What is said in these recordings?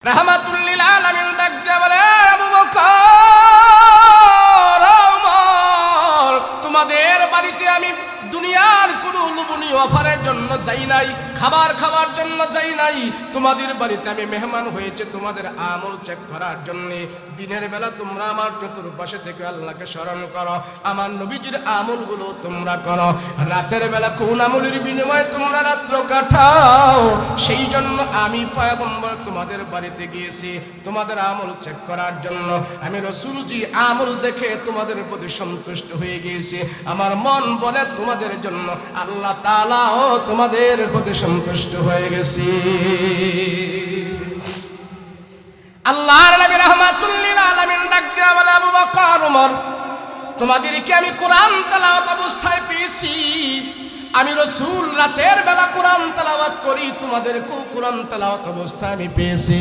রাহমাতুল লিল আলামিন ডাক দিয়ে বলে, আবু বকর, ওমর, তোমাদের বাড়িতে আমি দুনিয়ার কোনো লোভনীয় অফারের জন্য যাই নাই, খাবার খাওয়ার জন্য যাই নাই। তোমাদের বাড়িতে আমি মেহমান হয়েছে তোমাদের আমল চেক করার জন্য। দিনের বেলা তোমরা আমার চতুর্পাশে থেকে আল্লাহকে স্মরণ করো, আমার নবীজির আমলগুলো তোমরা করো। রাতের বেলা কোন আমলের বিনিময়ে তোমরা রাত্র কাটাও, সেই জন্য আমি পয়গম্বর তোমাদের বাড়িতে গিয়েছি তোমাদের আমল চেক করার জন্য। আমি রাসূলজি আমল দেখে তোমাদের প্রতি সন্তুষ্ট হয়ে গিয়েছি। আমার মন বলে তোমাদের জন্য আল্লাহ তাআলাও তোমাদের প্রতি সন্তুষ্ট হয়ে গেছি। আল্লাহর নবী রাহমাতুল লিল আলামিন ডাক দিয়ে বলে, আবু বকর, ওমর, তোমাদেরকে আমি কোরআন তেলাওয়াত অবস্থায় পেয়েছি। আমি রাসূল রাতের বেলা কোরআন তেলাওয়াত করি, তোমাদেরকেও কোরআন তেলাওয়াত অবস্থায় আমি পেয়েছি।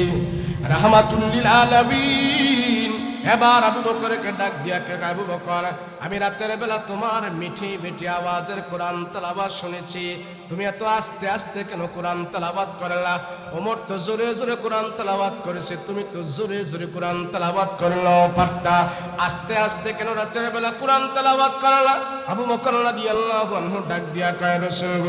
রাহমাতুল লিল আলামিন এবার আবু বকরকে ডাক দিয়া কে, আবু বকর, আমি রাতের বেলা তোমার মিঠি মিঠি আওয়াজের কোরআন তেলাওয়াত শুনেছি। তুমি এত আস্তে আস্তে কেন কোরআন তেলাওয়াত করলা? ওমর তো জোরে জোরে কোরআন তেলাওয়াত করেছে, তুমি তো জোরে জোরে কোরআন তেলাওয়াত করলো পারতা, আস্তে আস্তে কেন রাতের বেলা কোরআন তেলাওয়াত করলা? আবু বকর রাদিয়াল্লাহু আনহু ডাক দিয়া কয়, রাসূল,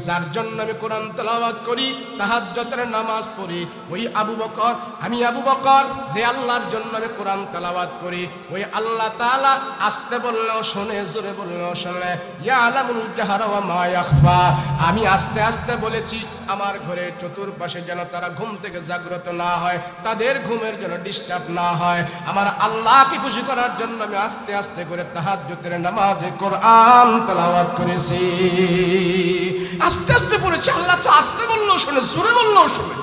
যার জন্য আমি কোরআন তেলাওয়াত করি, তাহাজ্জুদের নামাজ পড়ি, ওই আবু বকর, আমি আবু বকর যে আল্লাহর জন্য আমি কোরআন তেলাওয়াত করি, ওই আল্লাহ তাআলা আস্তে বললেও শোনে, জোরে বললেও শোনে। ইয়ালামুল জাহরা ওয়া মা ইয়াখফা, আমি আস্তে আস্তে বলেছি আমার ঘরের চতুর্পাশে যেন তারা ঘুম থেকে জাগ্রত না হয়, তাদের ঘুমের যেন ডিস্টার্ব না হয়। আমার আল্লাহকে খুশি করার জন্য আমি আস্তে আস্তে করে তাহাজ্জুদের নামাজে কোরআন তেলাওয়াত করেছি। আস্তে আস্তে পড়েছি, আল্লাহ তো আস্তে বললেও শোনে, জোরে বললেও শোনে।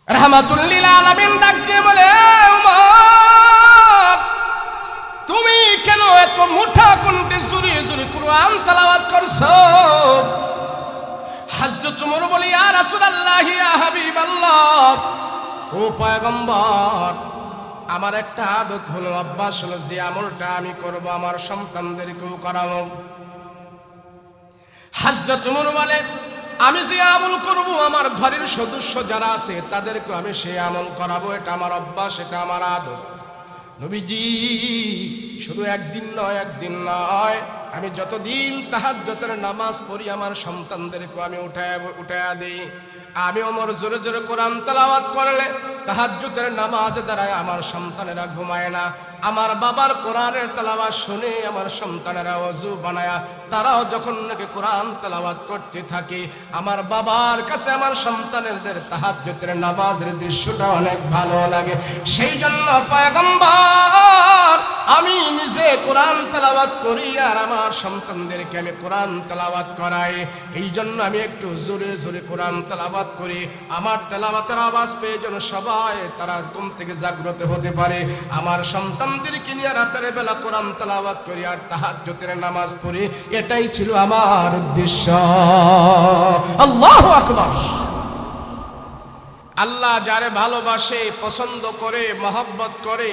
রাহমাতুল লিল আলামিন ডাক দিয়ে বলে, ওমর, তুমি কেন এত মুঠা কণ্ঠে জোরে জোরে কোরআন তেলাওয়াত করছো? হযরত ওমর বলে, ইয়া রাসূলুল্লাহ, ইয়া হাবিবাল্লাহ, ও পয়গম্বর, আমার একটা আদত হলো, অভ্যাস হলো, যে আমলটা আমি করব আমার সন্তানদেরকেও করাবো। হযরত ওমর বলে, আমি যে আমল করব আমার ঘরের সদস্য যারা আছে তাদেরকে আমি সেই আমল করাবো, এটা আমার অভ্যাস, এটা আমার আদত। নবীজি শুধু একদিন নয়, আমি যতদিন তাহাজ্জুদের নামাজ পড়ি আমার সন্তানদেরকে আমি উঠায়া দিই। আমি ওমর জোরে জোরে কোরআন তেলাওয়াত করলে তাহাজ্জুদের নামাজ দ্বারা আমার সন্তানেরা ঘুমায় না। আমার বাবার কোরআনের তেলাওয়াত শুনে আমার সন্তানেরা ওযু বানায়া তারাও যখন নাকি কোরআন তেলাওয়াত করতে থাকে, আমার বাবার কাছে আমার সন্তানেরদের তাহাজ্জুদের নামাজের দৃশ্যটা অনেক ভালো লাগে। সেই জন্য পয়গম্বর আমি নিজে কোরআন তেলাওয়াত করি আর আমার সন্তানদেরকে আমি কোরআন তেলাওয়াত করাই। এই জন্য আমি একটু জোরে জোরে কোরআন তেলাওয়াত করি, আমার তেলাওয়াতের আওয়াজ পেয়ে যেন সবাই তারা ঘুম থেকে জাগ্রত হতে পারে। আমার সন্তানদেরকে নিয়ে রাতের বেলা কোরআন তেলাওয়াত করি আর তাহাজ্জুদের নামাজ পড়ি, এটাই ছিল আমার উদ্দেশ্য। আল্লাহু আকবার। আল্লাহ যারে ভালোবাসে, পছন্দ করে, মহব্বত করে,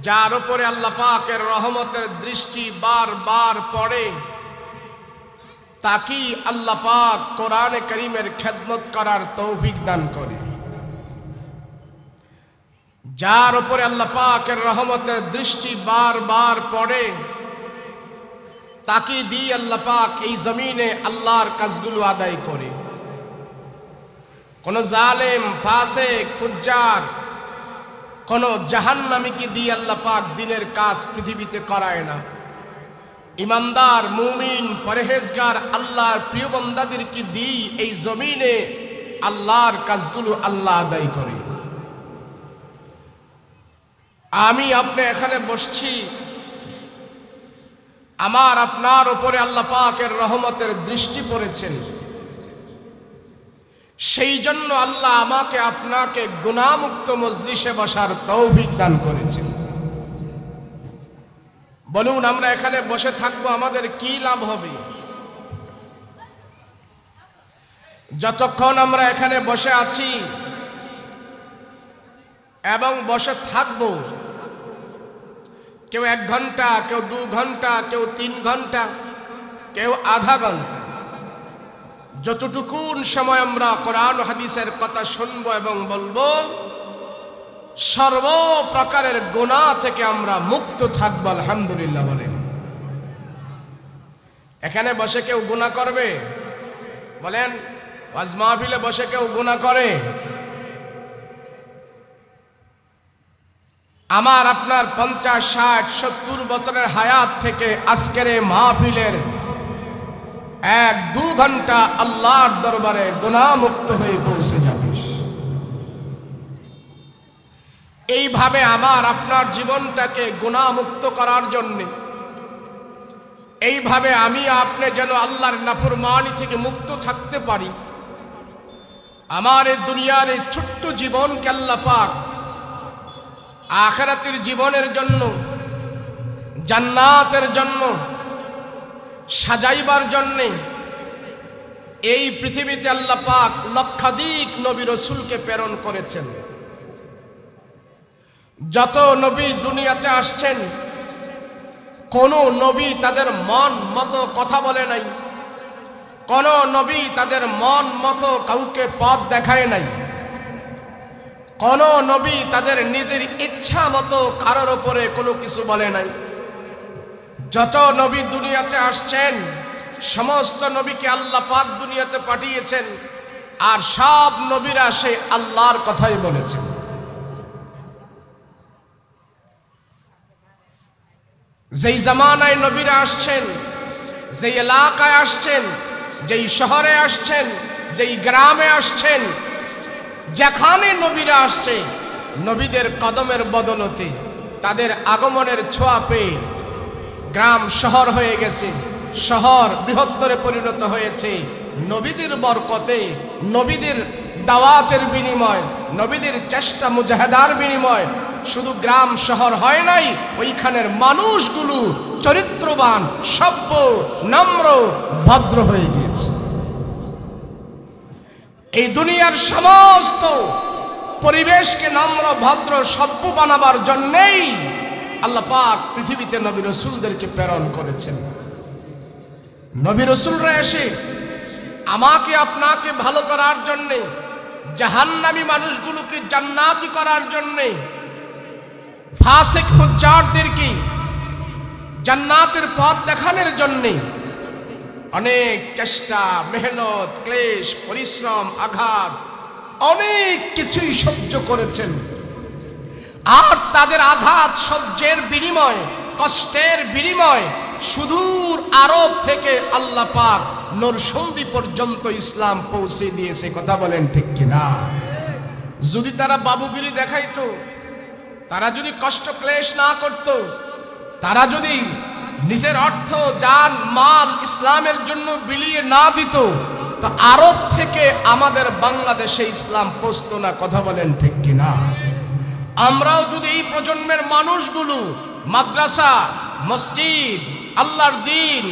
যার উপরে আল্লাহ পাকের রহমতের দৃষ্টি বারবার পড়ে, তাকে আল্লাহ পাক কোরআনে কারীমের খেদমত করার তৌফিক দান করে। যার উপরে আল্লাহ পাকের রহমতের দৃষ্টি বারবার পড়ে, তাকে দিয়ে আল্লাহ পাক এই জমিনে আল্লাহর কাজগুলো আদায় করে। কোন জালেম, ফাসিক, ফুজ্জার, কোন জাহান্নামীকে দিয়ে আল্লাহ পাক দিনের কাজ পৃথিবীতে করায় না। ইমানদার, মুমিন, পরহেজগার আল্লাহর প্রিয় বান্দাদেরকে দিয়ে এই জমিনে আল্লাহর কাজগুলো আল্লাহ আদায় করে। আমি আপনি এখানে বসছি, আমার আপনার উপরে আল্লাহ পাকের রহমতের দৃষ্টি পড়েছেন, সেই জন্য আল্লাহ আমাকে আপনাকে গুনাহমুক্ত মজলিসে বসার তৌফিক দান করেছেন। বলুন, আমরা এখানে বসে থাকবো, আমাদের কি লাভ হবে? যতক্ষণ আমরা এখানে বসে আছি এবং বসে থাকবো, কেউ 1 ঘন্টা, কেউ 2 ঘন্টা, কেউ 3 ঘন্টা, কেউ আধা ঘন্টা, যতটুকুন সময় আমরা কোরআন হাদিসের কথা শুনবো এবং বলবো, সর্ব প্রকারের গুনাহ থেকে আমরা মুক্ত থাকবো। আলহামদুলিল্লাহ বলেন। এখানে বসে কেউ গুনাহ করবে? বলেন, ওয়াজ মাহফিলে বসে কেউ গুনাহ করে? আমার আপনার 50, 60, 70 বছরের হায়াত থেকে আজকের এই মাহফিলের 1-2 ঘন্টা আল্লাহর দরবারে গুনাহ মুক্ত হয়ে পৌঁছে যাবে। এইভাবে আমার আপনার জীবনটাকে গুনাহ মুক্ত করার জন্য, এইভাবে আমি আপনি যেন আল্লাহর নাফরমানি থেকে মুক্ত থাকতে পারি, আমার এই দুনিয়ার এই ছোট্ট জীবনকে আল্লাহ পাক আখিরাতের জীবনের জন্য, জান্নাতের জন্য সাজাইবার জন্য এই পৃথিবীতে আল্লাহ পাক লক্ষাধিক নবী রাসূলকে প্রেরণ করেছেন। যত নবী দুনিয়াতে আসছেন, কোন নবী তাদের মন মতো কথা বলে নাই, কোন নবী তাদের মন মতো কাউকে পথ দেখায় নাই, কোন নবী তাদের নিজের ইচ্ছা মতো কারোর উপরে কোনো কিছু বলে নাই। যত নবী দুনিয়াতে আসছেন, সমস্ত নবীকে আল্লাহ পাক দুনিয়াতে পাঠিয়েছেন, আর সব নবীরা সে আল্লাহর কথাই বলেছেন। যেই জামানায় নবীরা আসছেন, যেই এলাকায় আসছেন, যেই শহরে আসছেন, যেই গ্রামে আসছেন, যেখানে নবীরা আসছে, নবীদের কদমের বদলতে, তাদের আগমনের ছোঁয়া পেয়ে গ্রাম শহর হয়ে গেছে, শহর বৃহত্তরে পরিণত হয়েছে। নবীদের বরকতে, নবীদের দাওয়াতের বিনিময়, নবীদের চেষ্টা মুজাহাদার বিনিময় শুধু গ্রাম শহর হয় নাই, ওইখানের মানুষগুলো চরিত্রবান, সভ্য, নম্র, ভদ্র হয়ে গিয়েছে। এই দুনিয়ার সমস্ত পরিবেশকে নম্র, ভদ্র, সভ্য বানাবার জন্যই আল্লাহ পাক পৃথিবীতে নবী রাসূলদেরকে প্রেরণ করেছেন। নবী রাসূলরা এসে আমাকে আপনাকে ভালো করার জন্যে, জাহান্নামী মানুষগুলোকে জান্নাতি করার জন্যে, ফাসিক ফুজ্জারদেরকে জান্নাতের পথ দেখানোর জন্যে অনেক চেষ্টা, মেহনত, ক্লেশ, পরিশ্রম, আঘাত, অনেক কিছুই সহ্য করেছেন। আর তাদের আঘাত সহ্যের বিনিময়, কষ্টের বিনিময় সুদূর আরব থেকে আল্লাহ পাক নরসন্দী পর্যন্ত ইসলাম পৌঁছে দিয়েছে। কথা বলেন ঠিক কিনা? যদি তারা বাবুগিরি দেখাইতো, তারা যদি কষ্ট ক্লেশ না করত, তারা যদি নিজের অর্থ, জান, মাল ইসলামের জন্য বিলিয়ে না দিত, তো আরব থেকে আমাদের বাংলাদেশে ইসলাম পৌঁছতো না। কথা বলেন ঠিক কিনা? আমরাও যদি এই প্রজন্মের মানুষগুলো মাদ্রাসা, মসজিদ, আল্লাহর দ্বীন,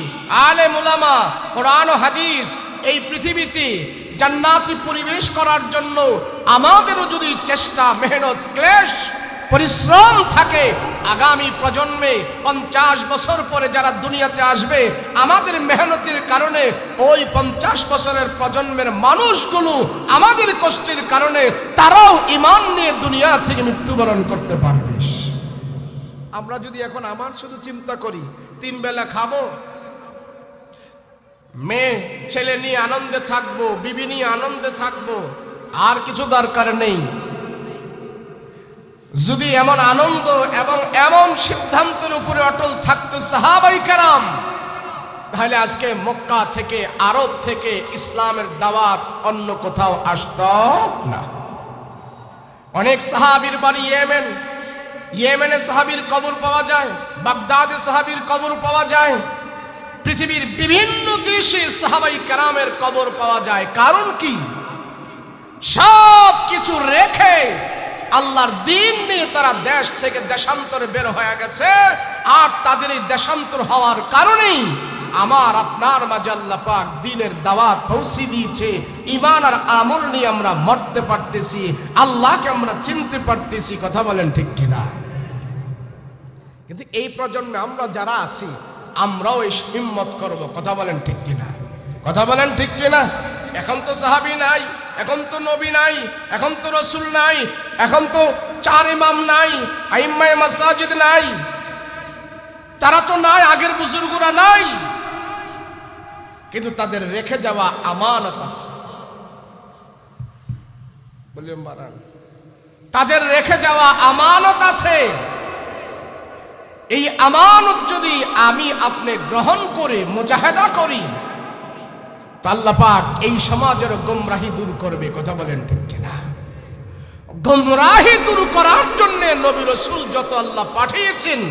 আলেম উলামা, কোরআন ও হাদিস এই পৃথিবীতে জান্নাতি পরিবেশ করার জন্য আমাদেরও যদি চেষ্টা, মেহনত, ক্লেশ, পরিশ্রম থাকে, আগামী প্রজন্মে 50 বছর পরে যারা দুনিয়াতে আসবে, আমাদের মেহনতের কারণে ওই 50 বছরের প্রজন্মের মানুষগুলো আমাদের কষ্টের কারণে তারাও ঈমান নিয়ে দুনিয়া থেকে মৃত্যুবরণ করতে পারবে। আমরা যদি এখন আমার শুধু চিন্তা করি, 3 বেলা খাবো, মেয়ে ছেলে নিয়ে আনন্দে থাকবো, বিবি নিয়ে আনন্দে থাকবো, আর কিছু দরকার নেই। যদি এমন আনন্দ এবং এমন সিদ্ধান্তের উপরে অটল থাকতো সাহাবায়ে কেরাম, তাহলে আজকে মক্কা থেকে, আরব থেকে ইসলামের দাওয়াত অন্য কোথাও আসতো না। অনেক সাহাবীর বাড়ি ইয়েমেন, ইয়েমেনে সাহাবীর কবর পাওয়া যায়, বাগদাদে সাহাবীর কবর পাওয়া যায়, পৃথিবীর বিভিন্ন দেশে সাহাবায়ে কেরামের কবর পাওয়া যায়। কারণ কি? সব কিছু রেখে আল্লাহর দ্বীন নিয়ে তারা দেশ থেকে দেশান্তরে বের হয়ে গেছে। আর তাদের এই দেশান্তর হওয়ার কারণেই আমার আপনার মাঝে আল্লাহ পাক দ্বীনের দাওয়াত পৌঁছে দিয়েছে। ঈমান আর আমল নিয়ে আমরা মরতে পারতেছি, আল্লাহকে আমরা চিনতে পারতেছি। কথা বলেন ঠিক কিনা? কিন্তু এই প্রজন্মে আমরা যারা আছি, আমরাও এই হিম্মত করব। কথা বলেন ঠিক কিনা? কথা বলেন ঠিক কিনা? এখন তো সাহাবী নাই, এখন তো নবী নাই, এখন তো রসুল নাই, এখন তো 4 ইমাম নাই, আইম্মায়ে মাসাজিদ নাই, তারা তো নাই, আগের বুজুর্গরা নাই, কিন্তু তাদের রেখে যাওয়া আমানত আছে। বলিও মারান, তাদের রেখে যাওয়া আমানত আছে। এই আমানত যদি আমি আপনি গ্রহণ করে মুজাহাদা করি, আল্লাহ পাক এই সমাজের গোমরাহি দূর করবে। কথা বলেন ঠিক কিনা? গোমরাহি দূর করার জন্য নবী রাসূল যত আল্লাহ পাঠিয়েছেন,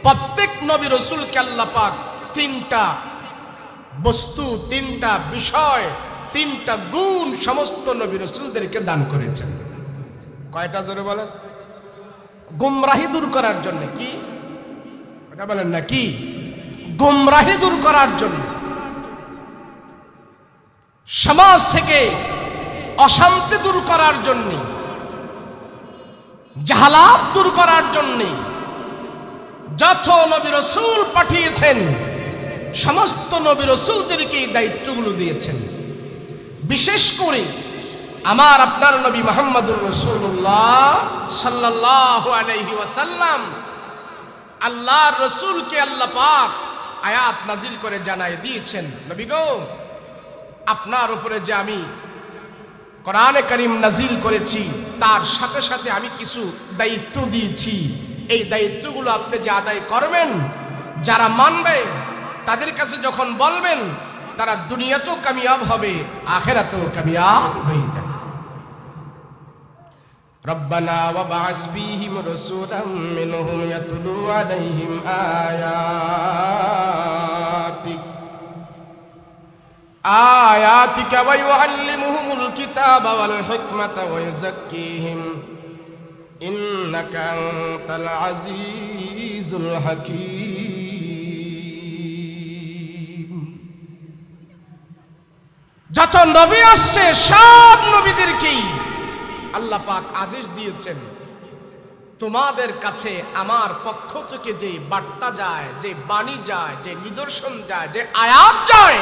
প্রত্যেক নবী রাসূলকে আল্লাহ পাক 3টা বস্তু, 3টা বিষয়, 3টা গুণ সমস্ত নবী রাসূলদেরকে দান করেছেন। কয়টা জোরে বলেন? গোমরাহি দূর করার জন্য। কি কথা বলেন না? কি গোমরাহি দূর করার জন্য, সমাজ থেকে অশান্তি দূর করার জন্য, জাহালাত দূর করার জন্য যত নবী রাসূল পাঠিয়েছেন, সমস্ত নবী রাসূলদেরকে এই দায়িত্বগুলো দিয়েছেন। বিশেষ করে আমার আপনার নবী মুহাম্মদুর রাসূলুল্লাহ সাল্লাল্লাহু আলাইহি ওয়াসাল্লাম, আল্লাহর রাসূলকে আল্লাহ পাক আয়াত নাজিল করে জানায় দিয়েছেন, নবী গো, আপনার উপরে যে আমি কোরআনে কারীম নাজিল করেছি, তার সাথে সাথে আমি কিছু দায়িত্ব দিয়েছি। এই দায়িত্বগুলো আপনি যে আদায় করবেন, যারা মানবে তাদের কাছে যখন বলবেন, তারা দুনিয়াতেও কামিয়াব হবে, আখিরাতেও কামিয়াব হয়ে যাবে। রব্বানা ওয়া বা'আস ফীহিম রাসূলাম মিনহুম ইয়াতলু আলাইহিম আয়াতিকা ওয়া ইউআল্লিমুহুমুল কিতাবা ওয়াল হিকমাতা ওয়া ইউযাক্কিহিম ইন্নাকা আনতাল আজিজুল হাকীম। যত নবী আসছে সব নবীদেরকেই আল্লাহ পাক আদেশ দিয়েছেন, তোমাদের কাছে আমার পক্ষ থেকে যে বার্তা যায়, যে বাণী যায়, যে নিদর্শন যায়, যে আয়াত যায়,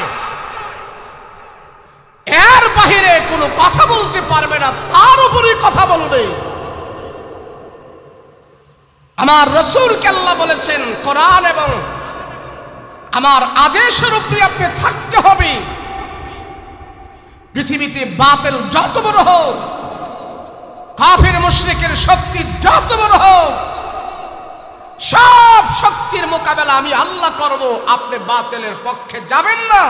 এর বাহিরে কোনো কথা বলতে পারবে না, তার উপরে কথা বলবে। আমার রাসূলকে আল্লাহ বলেছেন, কোরআন এবং আমার আদেশের উপরে আপনি থাকতে হবে। পৃথিবীতে বাতিল যত বড় হোক, কাফির মুশরিকের শক্তি যত বড় হোক, সব শক্তির মোকাবেলা আমি আল্লাহ করব, আপনি বাতিলের পক্ষে যাবেন না।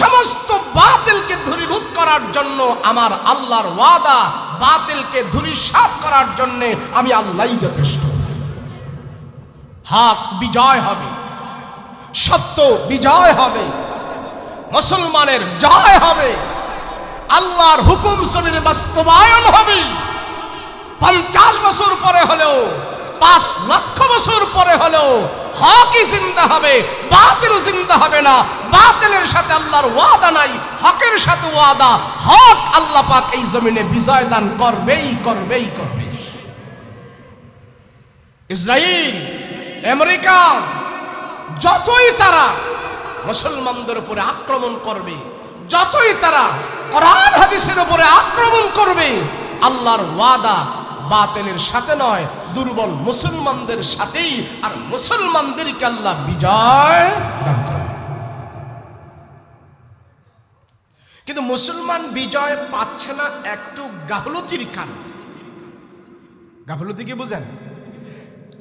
সমস্ত বাতিলকে ধূলিভূত করার জন্য আমার আল্লাহর ওয়াদা, বাতিলকে ধূলিসাৎ করার জন্য আমি আল্লাহই যথেষ্ট। হক বিজয় হবে, সত্য বিজয় হবে, মুসলমানের জয় হবে, আল্লাহর হুকুম জমিনে বাস্তবায়ন হবে। 50 বছর পরে হলেও, 5 লক্ষ বছর পরে হলেও হকই জিন্দা হবে, বাতিল জিন্দা হবে না। বাতিলের সাথে আল্লাহর ওয়াদা নাই, হকের সাথে ওয়াদা। হক আল্লাহ পাক এই জমিনে বিজয় দান করবেই করবেই করবে। ইসরায়েল, আমেরিকা, যতই তারা মুসলমানদের উপরে আক্রমণ করবে, যতই তারা কোরআন হাদিসের উপরে আক্রমণ করবে, আল্লাহর ওয়াদা বাতিলের সাথে নয়, দুর্বল মুসলমানদের সাথেই, আর মুসলমানদেরকে আল্লাহ বিজয় দান করবে। কিন্তু মুসলমান বিজয় পাচ্ছে না একটু গাফলতির কারণে। গাফলতি কি বুঝেন?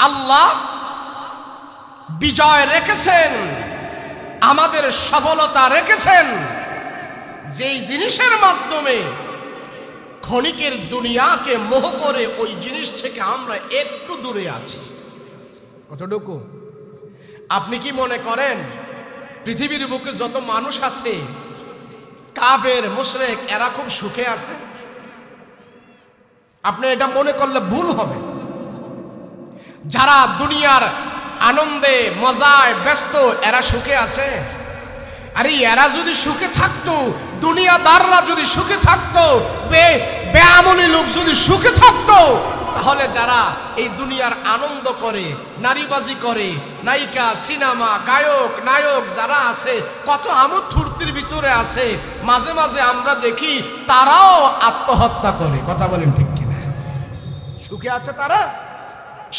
আল্লাহ বিজয় রেখেছেন, আমাদের সফলতা রেখেছেন যেই জিনিসের মাধ্যমে ক্ষণিকের দুনিয়াকে মোহ করে ওই জিনিস থেকে আমরা একটু দূরে আছি। কতটুকু? আপনি কি মনে করেন পৃথিবীর বুকে যত মানুষ আছে, কাফের মুশরিক, এরা খুব সুখে আছে? আপনি এটা মনে করলে ভুল হবে। যারা দুনিয়ার আনন্দে মজায় ব্যস্ত, এরা সুখে আছে? আরে এরা যদি সুখে থাকতো, দুনিয়াদাররা যদি সুখে থাকতো, বেআমলি লোক যদি সুখে থাকতো, তাহলে যারা এই দুনিয়ার আনন্দ করে, নারীবাজি করে, নায়িকা, সিনেমা, গায়ক, নায়ক যারা আছে, কত আমোদ ফুর্তির ভিতরে আছে, মাঝে মাঝে আমরা দেখি তারাও আত্মহত্যা করে। কথা বলেন ঠিক কিনা? সুখে আছে তারা?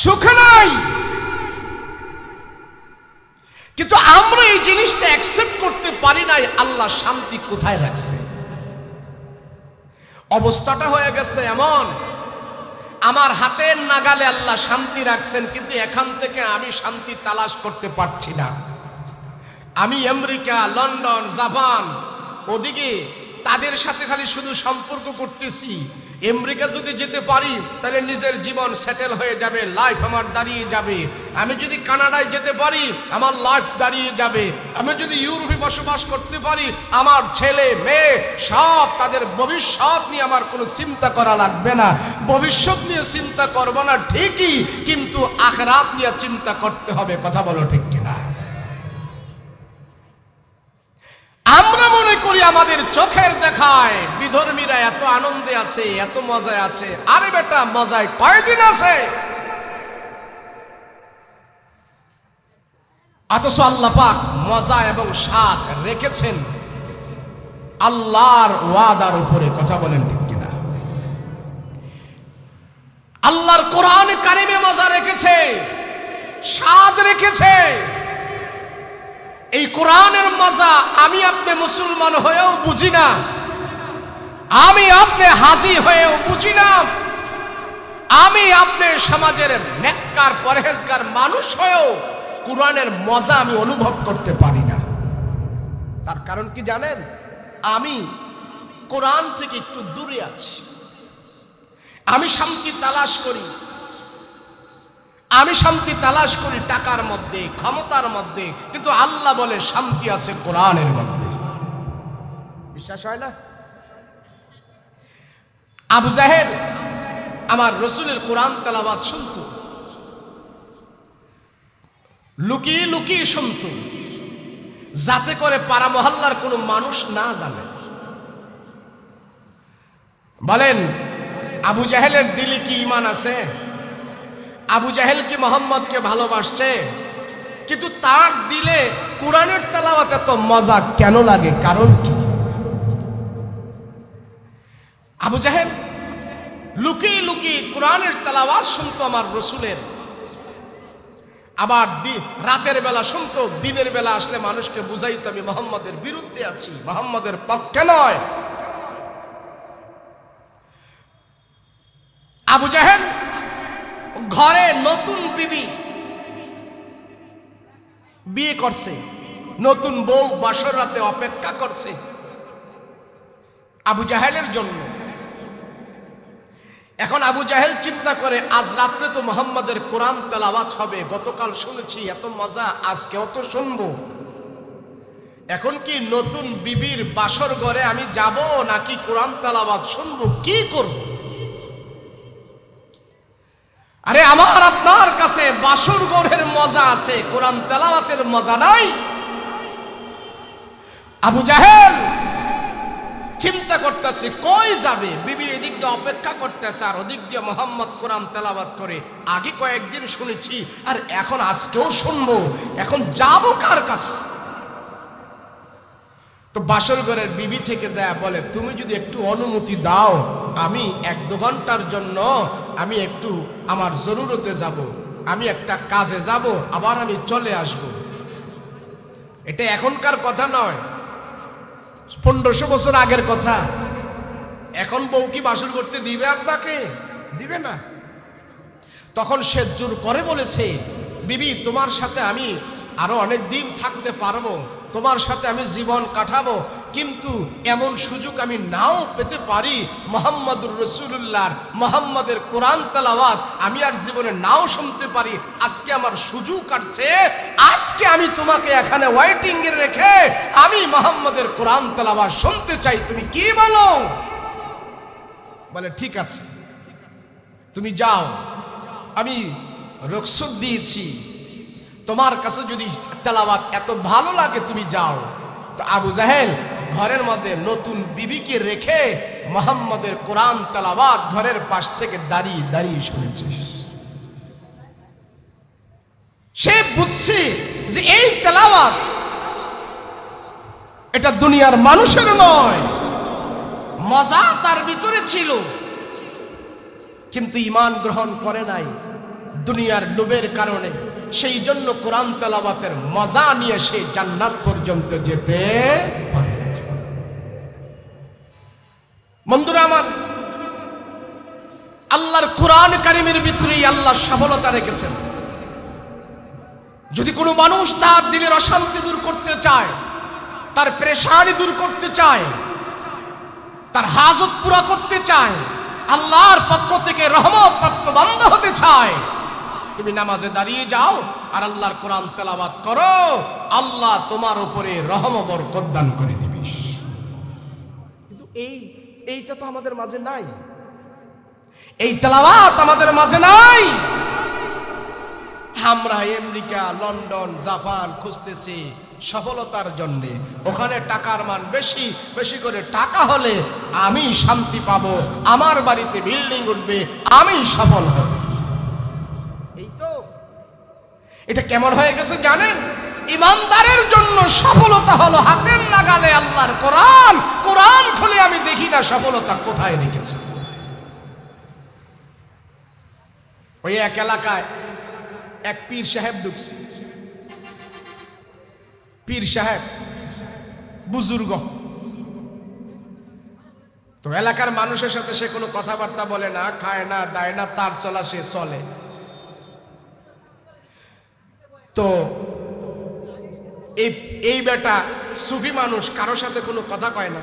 সুখে নাই। কিন্তু আমরা এই জিনিসটা অ্যাকসেপ্ট করতে পারি নাই। আল্লাহ শান্তি কোথায় রাখছে? অবস্থাটা হয়ে গেছে এমন, আমার হাতের নাগালে আল্লাহ শান্তি রাখছেন, কিন্তু এখান থেকে আমি শান্তি তালাশ করতে পারছি না। আমি আমেরিকা, লন্ডন, জাপান, ওদিকে তাদের সাথে খালি শুধু সম্পর্ক করতেছি। আমেরিকা যদি যেতে পারি তাহলে নিজের জীবন সেটেল হয়ে যাবে, লাইফ আমার দাঁড়িয়ে যাবে। আমি যদি কানাডায় যেতে পারি আমার লাইফ দাঁড়িয়ে যাবে। আমি যদি ইউরোপে বসবাস করতে পারি আমার ছেলে মেয়ে সব তাদের ভবিষ্যৎ নিয়ে আমার কোনো চিন্তা করা লাগবে না। ভবিষ্যৎ নিয়ে চিন্তা করব না ঠিকই, কিন্তু আখিরাত নিয়ে চিন্তা করতে হবে। কথা বলো ঠিক কিনা? আমরা মনে করি আমাদের চোখের দেখায় বিধর্মীরা এত আনন্দে আছে, এত মজায় আছে। আরে বেটা, মজায় কয়দিন আছে? অথচ আল্লাহ পাক মজা এবং স্বাদ রেখেছেন আল্লাহর ওয়াদার উপরে। কথা বলেন ঠিক কিনা? আল্লাহর কোরআনে কারিমে মজা রেখেছে, স্বাদ রেখেছে। এই কোরআনের মজা আমি আপনি মুসলমান হয়েও বুঝি না, আমি আপনি হাজি হয়েও বুঝি না, আমি আপনি সমাজের নেককার পরহেজগার মানুষ হয়েও কোরআনের মজা আমি অনুভব করতে পারি না। তার কারণ কি জানেন? আমি কোরআন থেকে একটু দূরে আছি। আমি শান্তি তালাশ করি, আমি শান্তি তালাশ করি টাকার মধ্যে, ক্ষমতার মধ্যে, কিন্তু আল্লাহ বলে শান্তি আছে কোরআনের মধ্যে। বিশ্বাস হয় না? আবু জাহেল আমার রসুলের কোরআন তেলাওয়াত শুনত, লুকিয়ে লুকিয়ে শুনত, যাতে করে পাড়া মহল্লার কোনো মানুষ না জানে। বলেন, আবু জাহেলের দিলে কি ঈমান আছে? আবু জাহেল কি মোহাম্মদকে ভালোবাসছে? কিন্তু তার দিলে কোরআনের তেলাওয়াত এত মজা কেন লাগে? কারণ কি? আবু জাহেল লুকিয়ে লুকিয়ে কোরআনের তেলাওয়াত শুনতো আমার রসুলের, আবার রাতের বেলা শুনতো, দিনের বেলা আসলে মানুষকে বুঝাইতো আমি মোহাম্মদের বিরুদ্ধে আছি, মোহাম্মদের পক্ষে নয়। আবু জাহেল ঘরে নতুন বিয়ে করছে, নতুন বউ বাসর রাতে অপেক্ষা করছে আবু জাহেলের জন্য। এখন আবু জাহেল চিন্তা করে আজ রাত্রে তো মুহাম্মাদের কোরআন তেলাওয়াত হবে, গতকাল শুনেছি এত মজা, আজকেও তো শুনবো। এখন কি নতুন বিবির বাসর ঘরে আমি যাব নাকি কোরআন তেলাওয়াত শুনবো? কি করব? আরে আমার আপনার কাছে বাসর ঘরের মজা আছে, কোরআন তেলাওয়াতের মজা নাই। আবু জাহেল চিন্তা করতেছে কই যাবে, বিবি এদিক দিয়ে অপেক্ষা করতেছে আর ওদিক দিয়ে মোহাম্মদ কোরআন তেলাওয়াত করে। আগে কয়েকদিন শুনেছি আর এখন আজকেও শুনবো, এখন যাব কার কাছে? তো বাসর ঘরের বিবি থেকে যায় বলে, তুমি যদি একটু অনুমতি দাও, আমি 1-2 ঘন্টার জন্য আমি একটু আমার জরুরতে যাব, আমি একটা কাজে যাব, আবার আমি চলে আসব। এটা এখনকার কথা নয়, 1500 বছর আগের কথা। এখন বউ কি বাসর করতে দিবে আপনাকে? দিবে না। তখন সে জোর করে বলেছে, বিবি তোমার সাথে আমি আরো অনেক দিন থাকতে পারবো, তোমার সাথে আমি জীবন কাটাবো, কিন্তু এমন সুযোগ আমি নাও পেতে পারি। মুহাম্মদুর রাসূলুল্লাহর মুহাম্মাদের কোরআন তেলাওয়াত আমি আর জীবনে নাও শুনতে পারি। আজকে আমার সুযোগ আসছে, আজকে আমি তোমাকে এখানে ওয়েটিং এ রেখে আমি মুহাম্মাদের কোরআন তেলাওয়াত শুনতে চাই, তুমি কি বলো? বলে ঠিক আছে, তুমি যাও, আমি রুখসত দিয়েছি, তোমার কাছে যদি তেলাওয়াত এত ভালো লাগে তুমি যাও। তো আবু জাহেল ঘরের মধ্যে নতুন বিবিকে রেখে মুহাম্মদের কোরআন তেলাওয়াত ঘরের পাশ থেকে দাঁড়িয়ে দাঁড়িয়ে শুনেছে। সে বুঝছে যে এই তেলাওয়াত এটা দুনিয়ার মানুষের নয়, মজা তার ভিতরে ছিল, কিন্তু ঈমান গ্রহণ করে নাই দুনিয়ার লোভের কারণে। সেই জন্য কোরআন তেলাওয়াতের মজা নিয়ে সে জান্নাত পর্যন্ত যেতে পারে। বন্ধুরা আমার, আল্লাহর কোরআন কারীমের ভিতরেই আল্লাহ সফলতা রেখেছেন। যদি কোনো মানুষ তার দিলের অশান্তি দূর করতে চায়, তার পেরেশানি দূর করতে চায়, তার হাজত পুরা করতে চায়, আল্লাহর পক্ষ থেকে রহমত প্রাপ্ত বান্দা হতে চায়, তুমি নামাজে দাঁড়িয়ে যাও আর আল্লাহর কোরআন তেলাওয়াত করো, আল্লাহ তোমার উপরে রহমত বরকত দান করে দিবেন। কিন্তু এইটা তো আমাদের মাঝে নাই, এই তেলাওয়াত আমাদের মাঝে নাই। আমরা আমেরিকা, লন্ডন, জাপান খুঁজতেছি সফলতার জন্য। ওখানে টাকার মান বেশি, বেশি করে টাকা হলে আমি শান্তি পাবো, আমার বাড়িতে বিল্ডিং উঠবে, আমি সফল হব। এই তো এটা কেমন হয়ে গেছে জানেন? ইমানদারের জন্য সফলতা হলো হাতের নাগালে আল্লাহর কোরআন। কোরআন খুলে আমি দেখি না সফলতা কোথায় রেখেছে। ওই এক এলাকায় এক পীর সাহেব ঢুকছে। পীর সাহেব বুজুর্গ, তো এলাকার মানুষের সাথে সে কোনো কথাবার্তা বলে না, খায় না, দায় না, তার চলা সে চলে। তো এই বেটা সুফি মানুষ, কারোর সাথে কোনো কথা কয় না।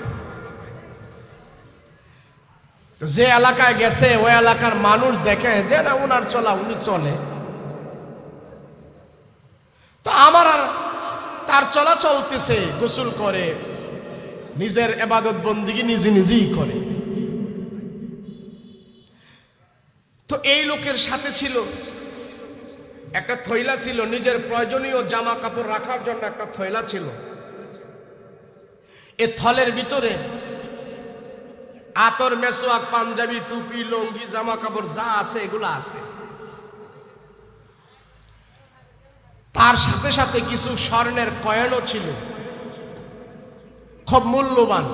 তো যে এলাকায় গেছে ওই এলাকার মানুষ দেখে যে না উনার চলা উনি চলে, তো আমার আর তার চলা চলতেছে, গোসল করে, নিজের ইবাদত বন্দেগী নিজে নিজেই করে। তো এই লোকের সাথে ছিল একটা থৈলা, ছিল নিজের প্রয়োজনীয় জামা কাপড় রাখার জন্য একটা থৈলা ছিল। এ থলের ভিতরে আতর, মেসওয়াক, পাঞ্জাবি, টুপি, লুঙ্গি, জামা কাপড় যা আছে এগুলো আছে। তার সাথে সাথে কিছু স্বর্ণের কয়েনও ছিল, খুব মূল্যবান।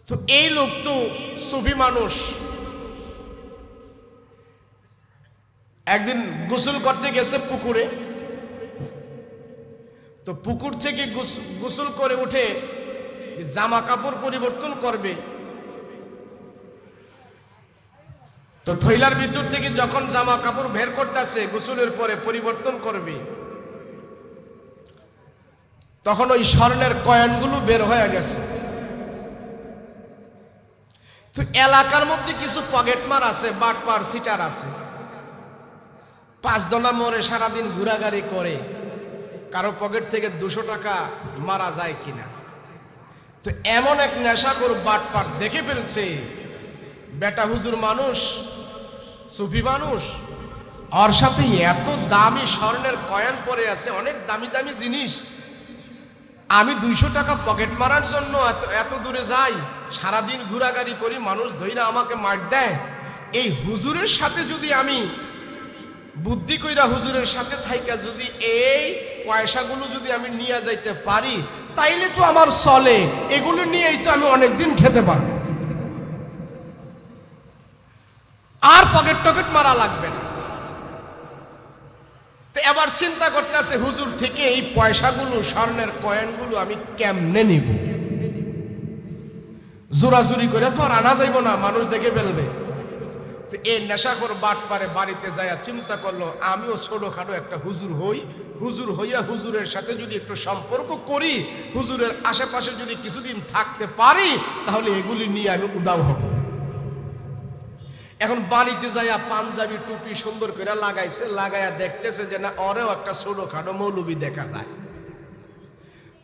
তো এই লোক তো সুফি মানুষ, একদিন গোসল করতে গেছে পুকুরে। তো পুকুর থেকে গোসল করে উঠে জামা কাপড় পরিবর্তন করবে, তো থৈলার ভিতর থেকে যখন জামা কাপড় বের করতেছে গোসলের পরে পরিবর্তন করবে, তখন ওই স্বর্ণের কয়েনগুলো বের হয়ে গেছে। তো এলাকার মধ্যে কিছু পকেটমার আছে, বাটপার, সিটার আছে, 5 দনা মোড়ে সারাদিন ঘোরাঘুরি করে, কারো পকেট থেকে 200 টাকা মারা যায় কিনা। তো এমন এক নেশাখোর বাটপার দেখে ফেলছে, বেটা হুজুর মানুষ, সুফি মানুষ, ওর সাথে এত দামি স্বর্ণের কয়েন পরে আছে, অনেক দামি দামি জিনিস। আমি 200 টাকা পকেট মারার জন্য এত দূরে যাই, সারাদিন ঘোরাঘুরি করি, মানুষ ধইরা আমাকে মার দেয়। এই হুজুরের সাথে যদি আমি বুদ্ধি কইরা হুজুরের সাথে থাইকা যদি এই পয়সাগুলো যদি আমি নিয়ে যাইতে পারি, তাইলে তো আমার চলে, এগুলো নিয়েই তো আমি অনেকদিন খেতে পারবো, আর পকেট টকেট মারা লাগবে না। তো এবার চিন্তা করতেছে হুজুর থেকে এই পয়সাগুলো, স্বর্ণের কয়েনগুলো আমি কেমনে নিব? জোরাজুরি করে তো আর আনা যাইব না, মানুষ দেখে ফেলবে। তো এই নেশাখোর বাটপারে বাড়িতে যায় চিন্তা করলো, আমিও ছোটখাটো একটা হুজুর হই, হুজুর হইয়া হুজুরের সাথে যদি একটু সম্পর্ক করি, হুজুরের আশেপাশে যদি কিছুদিন থাকতে পারি, তাহলে এগুলি নিয়ে আমি উদাও হব। এখন বাড়িতে যাইয়া পাঞ্জাবি, টুপি সুন্দর করে লাগাইছে, লাগাইয়া দেখতেছে যে না ওরেও একটা ছোটখাটো মৌলবি দেখা যায়।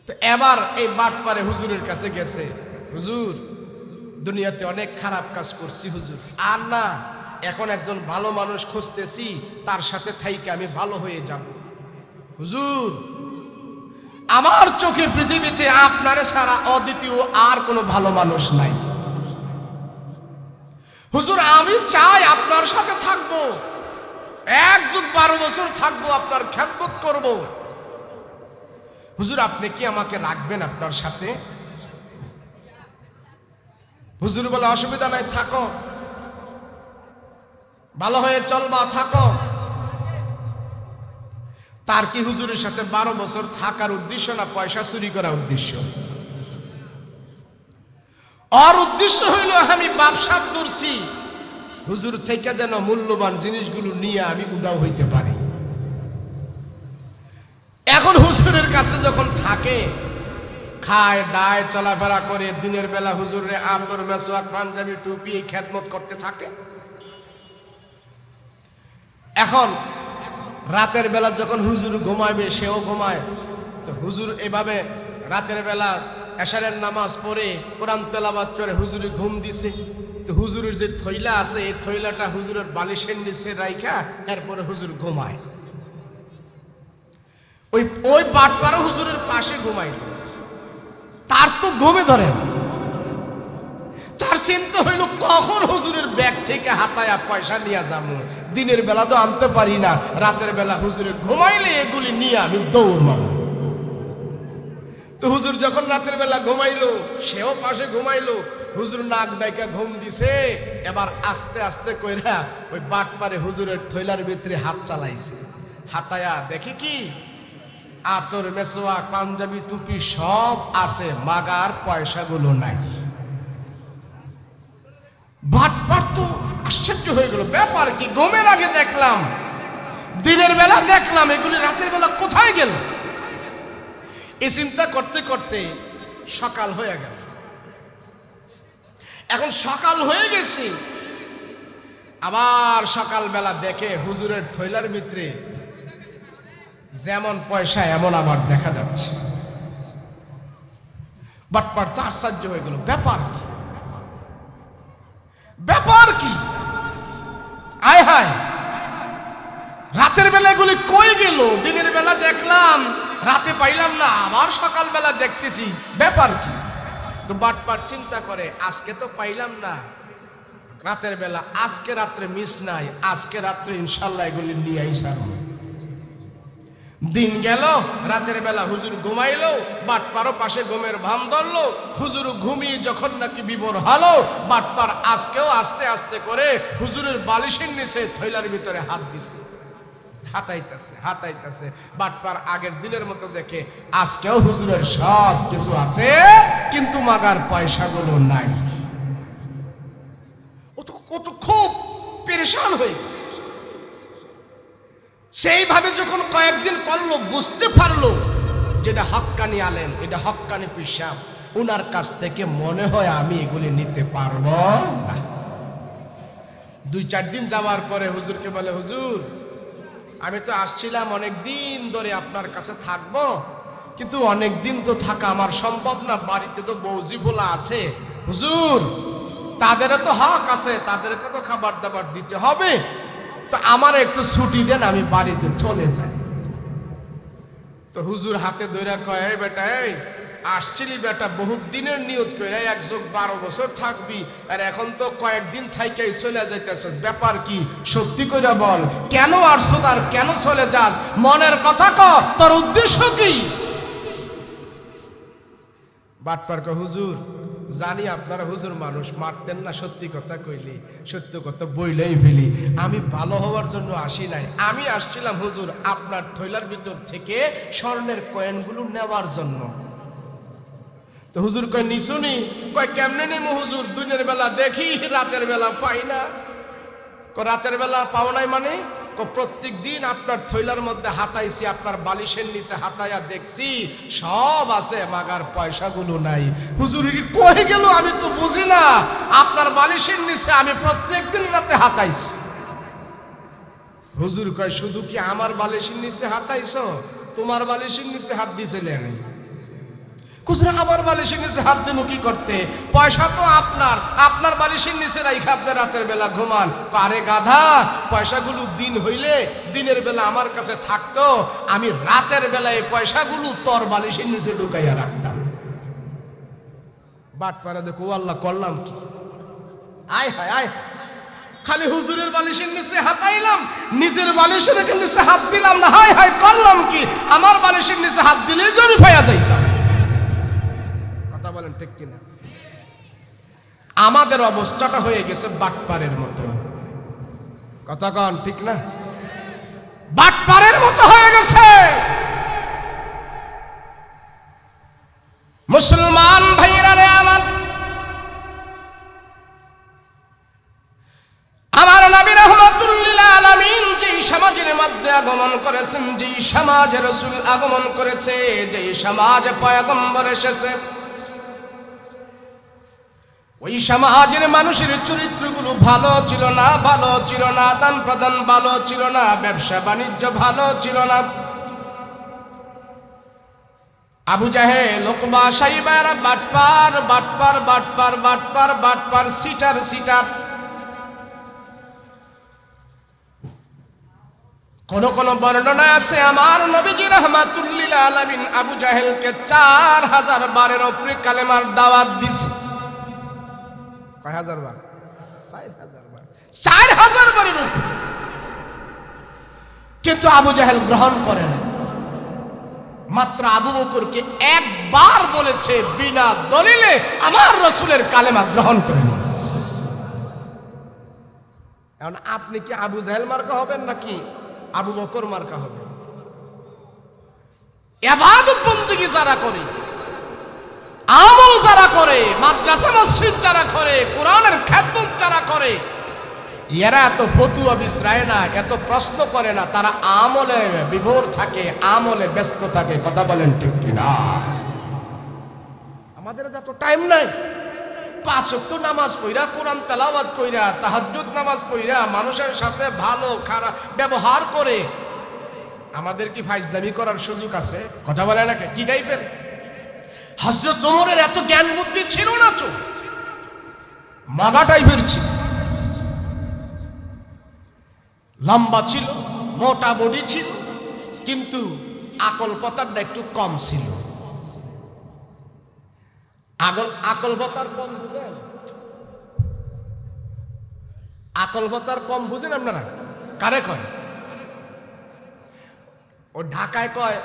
তো এবার এই বাটপারে হুজুরের কাছে গেছে, হুজুর দুনিয়াতে অনেক খারাপ কাজ করছি হুজুর, আর না, এখন একজন ভালো মানুষ খুঁজতেছি, তার সাথে থাইকে আমি ভালো হয়ে যাব। হুজুর আমার চোখে পৃথিবীতে আপনারে ছাড়া অদ্বিতীয় আর কোনো ভালো মানুষ নাই। হুজুর আমি চাই আপনার সাথে থাকবো, 1 যুগ 12 বছর থাকবো, আপনার খেদমত করব। হুজুর আপনি কি আমাকে রাখবেন আপনার সাথে? হুজুর বলে অসুবিধা নাই, থাকো, ভালো হয়ে চলবা, থাকো। তার কি হুজুরের সাথে 12 বছর থাকার উদ্দেশ্য না পয়সা চুরি করার উদ্দেশ্য? আর উদ্দেশ্য হইল আমি ব্যবসা করছি, হুজুর থেকে যেন মূল্যবান জিনিসগুলো নিয়ে আমি উদাও হইতে পারি। এখন হুজুরের কাছে যখন থাকে, খায় দায় চলাফেরা করে, দিনের বেলা হুজুরের আতর মেসওয়াক পাঞ্জাবি টুপি এই খেদমত করতে থাকে। এখন রাতের বেলা যখন হুজুর ঘুমাইবে, সেও ঘুমায়। তো হুজুর এভাবে রাতের বেলা এশারের নামাজ পড়ে কোরআন তেলাওয়াত করে হুজুরে ঘুম দিছে। তো হুজুরের যে থইলা আছে, এই থইলাটা হুজুরের বালিশের নিচে রাইখা এরপরে হুজুর ঘুমায়। ওই বাটপাড়া হুজুরের পাশে ঘুমাইল। তার তো ঘুমে ধরে না। তার চিন্তা হইল কখন হুজুরের ব্যাগ থেকে হাতায়া পয়সা নিয়ে যাবো, দিনের বেলা তো আনতে পারি না, রাতের বেলা হুজুরে ঘুমাইলে এগুলি নিয়ে আমি দৌড় মারব। তো হুজুর যখন রাতের বেলা ঘুমাইলো, সেও পাশে ঘুমাইলো। হুজুর নাক ডাইকা ঘুম দিছে। এবার আস্তে আস্তে কইরা ওই বাটপারে হুজুরের থইলার ভিতরে হাত চালাইছে। হাতায়া দেখি কি আতর মেসওয়াক পাঞ্জাবি টুপি সব আছে, মাগার পয়সাগুলো নাই। বাটপার তো আশ্চর্য হয়ে গেল, ব্যাপার কি? ঘুমের আগে দেখলাম, দিনের বেলা দেখলাম, এগুলি রাতের বেলা কোথায় গেল? এই চিন্তা করতে করতে সকাল হয়ে গেল। এখন সকাল হয়ে গেছে, আবার সকাল বেলা দেখে হুজুরের থইলার ভিতরে যেমন পয়সা এমন আবার দেখা যাচ্ছে। বাটপার তো আশ্চর্য হয়ে গেল, ব্যাপার কি? ব্যাপার কি? আয় হায়, রাতের বেলা এগুলি কই গেল? দিনের বেলা দেখলাম, রাতে পাইলাম না, আবার সকাল বেলা দেখতেছি, ব্যাপার কি? তো বাটপার চিন্তা করে, আজকে তো পাইলাম না রাতের বেলা, আজকে রাত্রে মিস নাই, আজকে রাত্রে ইনশাল্লাহ এগুলি নিয়ে আইসার। দিন গেল, রাতের বেলা হুজুর ঘুমাইলো, বাটপারও পাশে ঘুমের ভান ধরলো। হুজুর ঘুমিয়ে যখন নাকি বিবর হলো, বাটপার আজকেও আস্তে আস্তে করে হুজুরের বালিশের নিচে থইলার ভিতরে হাত দিছে, হাতাইতেছে হাতাইতেছে। বাটপার আগের দিনের মতো দেখে আজকেও হুজুরের সব কিছু আছে, কিন্তু মাগার পয়সাগুলো নাই। ও তো খুব পেরেশান হয়ে গেছে। সেইভাবে যখন কয়েকদিন করলো, বুঝতে পারলো যেটা হক্কানি আলেম, এটা হক্কানি পিসাব, উনার কাছ থেকে মনে হয় আমি এগুলি নিতে পারবো না। 2-4 দিন যাওয়ার পরে হুজুরকে বলে, হুজুর আমি তো আসছিলাম অনেক দিন ধরে আপনার কাছে থাকবো, কিন্তু অনেক দিন তো থাকা আমার সম্ভব না, বাড়িতে তো বৌজি বলা আছে। হুজুর তাদেরও তো হক আছে, তাদেরকে তো খাবার দাবার দিতে হবে, তো আমার একটু ছুটি দেন, আমি বাড়িতে চলে যাই। তো হুজুর হাতে ধরে কয়, এই বেটা, এই আসছিলি বেটা, বহুত দিনের নিয়ত করে 1 যুগ 12 বছর থাকবি, আর এখন তো কয়েকদিন থাইকাই চলে যাইতেছিস, ব্যাপার কি? সত্যি কইরা বল, কেন আসছো আর কেন চলে যাস? মনের কথা ক, তোর উদ্দেশ্য কি? বাটপার কয়, হুজুর জানি আপনারা হুজুর মানুষ, মারতেন না সত্যি কথা কইলি, সত্য কথা বইলেই ফেলি। আমি ভালো হওয়ার জন্য আসি নাই, আমি আসছিলাম হুজুর আপনার থইলার ভিতর থেকে স্বর্ণের কয়েনগুলো নেওয়ার জন্য। তো হুজুর কয়, নিশুনি? কয়, কেমনে নেমো হুজুর? দিনের বেলা দেখি, রাতের বেলা পাই না। রাতের বেলা পাও নাই মানে? প্রত্যেক দিন আপনার থইলার মধ্যে হাতাইছি, আপনার বালিশের নিচে হাতাইয়া দেখছি সব আছে, মাগার পয়সাগুলো নাই। হুজুর কি কই গেল আমি তো বুঝি না, আপনার বালিশের নিচে আমি প্রত্যেক দিন রাতে হাতাইছি। হুজুর কয়, শুধু কি আমার বালিশের নিচে হাতাইছো? তোমার বালিশের নিচে হাত দিয়েছিলে? খুচরা আমার বালিশের নিচে হাত দেব কি করতে? পয়সা তো আপনার, আপনার বালিশের নিচে রাইখা আপনি রাতের বেলা ঘুমান। আরে গাধা, পয়সাগুলো দিন হইলে দিনের বেলা আমার কাছে থাকতো, আমি রাতের বেলায় পয়সাগুলো তোর বালিশের নিচে ঢুকাইয়া রাখতাম। বাট পারা দেখো আল্লাহ করলাম কি? আয় হায় আয়, খালি হুজুরের বালিশের নিচে হাতাইলাম, নিজের বালিশের নিচে হাত দিলাম না। হায় হায় করলাম কি? আমার বালিশের নিচে হাত দিলে জরি ফায়া যাইতাম। কথা বলেন ঠিক কিনা? আমাদের অবস্থাটা হয়ে গেছে বাটপারের মতো। কথা কন ঠিক না? বাটপারের মতো হয়ে গেছে। মুসলমান ভাইরা রে আমার, আমার নবী রাহমাতুল লিল আলামিন যেই সমাজের মধ্যে আগমন করেছেন, যেই সমাজে রাসূল আগমন করেছে, যেই সমাজে পয়গম্বর এসেছে, ওই সমাজের মানুষের চরিত্রগুলো ভালো ছিল না, ভালো ছিল না, দান প্রদান ভালো ছিল না, ব্যবসা বাণিজ্য ভালো ছিল না। আবু জাহেল, উকবা, সাইবা এরা বাটপার বাটপার বাটপার বাটপার বাটপার, সিটার সিটার। কোন কোন বর্ণনা আছে আমার নবীজি রাহমাতুল লিল আলামিন আবু জাহেলকে 4000 বারের উপরে কালেমার দাওয়াত দিছে। কয় হাজার বার? 4000 বার। 4000 বারের উপরে। কিন্তু আবু জাহেল গ্রহণ করে না। মাত্র আবু বকরকে একবার বলেছে বিনা দলিলে আমার রাসূলের কালেমা গ্রহণ করে নিয়েছে। এখন আপনি কি আবু জাহেল মার্কা হবেন নাকি আবু বকর মার্কা হবে? ইবাদত বন্দেগী যারা করে, আমল যারা করে, মাদ্রাসা মসজিদ যারা করে, কোরআনের খেদমত যারা করে, এরা এত ফতুয়া বিছরায় না, এত প্রশ্ন করে না, তারা আমলে বিভোর থাকে, আমলে ব্যস্ত থাকে। কথা বলেন ঠিক কিনা? আমাদের এত টাইম নাই। 5 ওয়াক্ত নামাজ পড়া, কোরআন তেলাওয়াত কইরা, তাহাজ্জুদ নামাজ পড়া, মানুষের সাথে ভালো খারাপ ব্যবহার করে আমাদের কি ফাইজলামি করার সুযোগ আছে? কথা বলে না কি টাইপের? হযরত ওমরের এত জ্ঞান বুদ্ধি ছিল না তো, মাগা টাইপের ছিল, লম্বা ছিল, মোটা বডি ছিল, কিন্তু আকল পাতারটা একটু কম ছিল। আকল পাতার কম বুঝেন? আকল পাতার কম বুঝেন আপনারা? কারে কয়? ও ঢাকায় কয়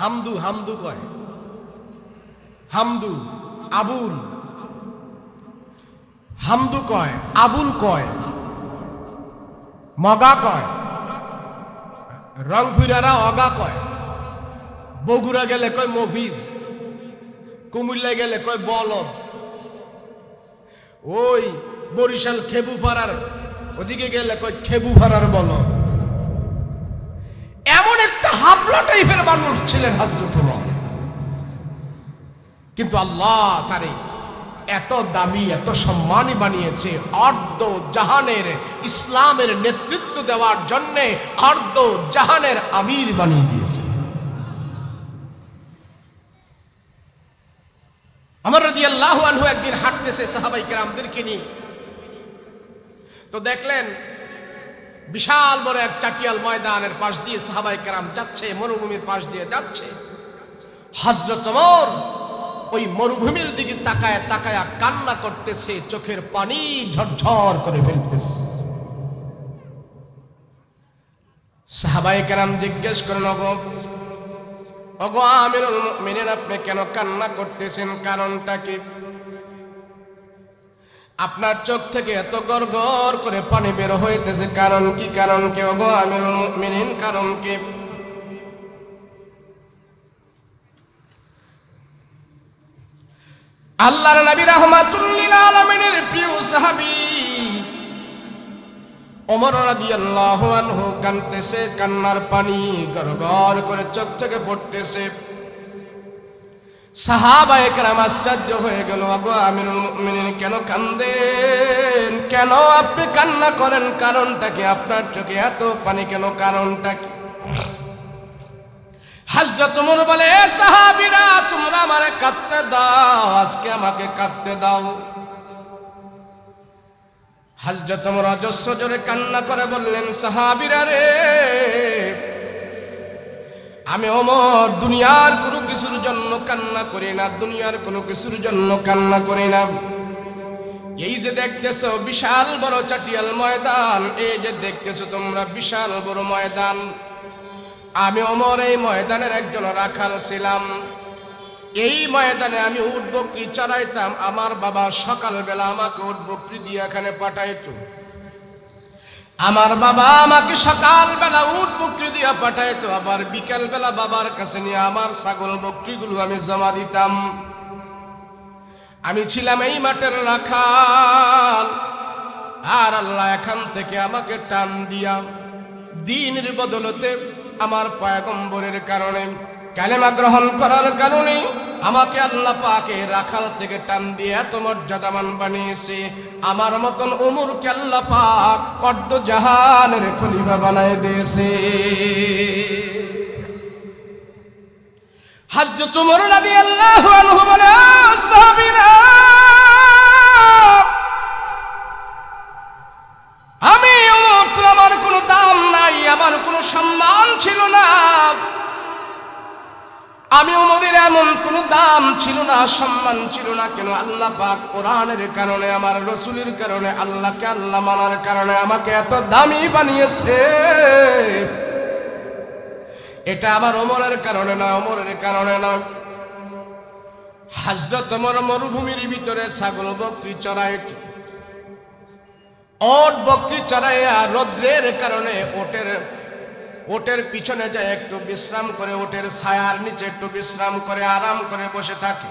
হামদু, হামদু কয়, হামদু, আবুল, হামদু কয়, আবুল কয়, মগা কয়, রংপুরারা অগা কয়, বগুড়া গেলে কয় মফিজ, কুমিল্লা গেলে কয় বলদ, ওই বরিশাল খেবুপাড়ার ওদিকে গেলে কয় খেবুপাড়ার বলদ। এমন একটা হাবলা টাইপের মানুষ ছিলেন হযরত ওমর। কিন্তু আল্লাহ তারে এত দামি, এত সম্মানী বানিয়েছে, অর্ধ জাহানের ইসলামের নেতৃত্ব দেওয়ার জন্য অর্ধ জাহানের আমির বানিয়ে দিয়েছে। ওমর রাদিয়াল্লাহু আনহু একদিন হাঁটতেছে সাহাবায়ে কেরামদেরকে নিয়ে, তো দেখলেন বিশাল বড় এক চাটিয়াল ময়দানের পাশ দিয়ে সাহাবায়ে কেরাম যাচ্ছে, মরুভূমির পাশ দিয়ে যাচ্ছে। হযরত ওমর ওই মরুভূমির দিকে তাকায় তাকায় কান্না করতেছে, চোখের পানি ঝরঝর করে ফেলতেছে। সাহাবায়ে কেরাম জিজ্ঞেস করেন, ওগো আমিরুল মুমিনিন, আপনি কেন কান্না করতেছেন? কারণটা কি? আপনার চোখ থেকে এত গড়গড় করে পানি বের হইতেছে, কারণ কি? কারণ কি ওগো আমিরুল মুমিনিন, কারণ কি? আল্লাহর নবী রাহমাতুল লিল আলামিনের প্রিয় সাহাবী ওমর রাদিয়াল্লাহু আনহু কাঁদতেছে, কান্নার পানি গড়গড় করে চোখ থেকে পড়তেছে। সাহাবায়ে কেরাম আশ্চর্য হয়ে গেল, ওগো আমিরুল মুমিনিন কেন কাঁদেন? কেন আপনি কান্না করেন? কারণটা কি? আপনার চোখে এত পানি কেন? কারণটা কি? হযরত ওমর বলে, সাহাবীরা তোমরা আমারে কাঁদতে দাও, আজকে আমাকে কাঁদতে দাও। হযরত ওমর অজস্র জোরে কান্না করে বললেন, সাহাবীরা রে, আমি ওমর দুনিয়ার কোনো কিছুর জন্য কান্না করি না, দুনিয়ার কোনো কিছুর জন্য কান্না করি না। এই যে দেখতেছো বিশাল বড় চাটিয়াল ময়দান, এই যে দেখতেছো তোমরা বিশাল বড় ময়দান, আমি ওমর এই ময়দানের একজন রাখাল ছিলাম। এই ময়দানে আমি উট বকরি চড়াইতাম। আমার বাবা সকালবেলা আমাকে উট বকরি দিয়ে এখানে পাঠাইতো। আমার বাবা আমাকে সকালবেলা উট বকরি দিয়ে পাঠাইতো, আবার বিকালবেলা বাবার কাছে নিয়ে আমার ছাগল বকরিগুলো আমি জমা দিতাম। আমি ছিলাম এই মাঠের রাখাল। আর আল্লাহ এখান থেকে আমাকে টান দিয়া দ্বীনের বদলতে আমার পয়গম্বরের কারণে, কালেমা গ্রহণ করার কারণে আমাকে আল্লাহ পাকে রাখাল থেকে টান দিয়ে এত মর্যাদাবান বানিয়েছে। আমার মতন ওমরকে আল্লাহ পাক অর্ধ জাহানের খলিফা বানায় দিয়েছে। হযরত ওমর রাদিয়াল্লাহু আনহু বলে, সাহাবীরা, আমি ওমর, তো আমার কোনো দাম নাই, আমার কোনো সম্মান ছিল না। আমি ওমরের এমন কোনো দাম ছিল না, সম্মান ছিল না। কেন? আল্লাহ পাক কোরআনের কারণে, আমার রাসূলের কারণে, আল্লাহকে আল্লাহ মানার কারণে আমাকে এত দামি বানিয়েছে। এটা আমার ওমরের কারণে না, ওমরের কারণে না। হযরত ওমর মরুভূমির ভিতরে ছাগল বকরি চড়াইত। ওট বকরি চড়াইয়া রৌদ্রের কারণে ওটের পিছনে যায় একটু বিশ্রাম করে, ওটের ছায়ার নিচে একটু বিশ্রাম করে, আরাম করে বসে থাকে।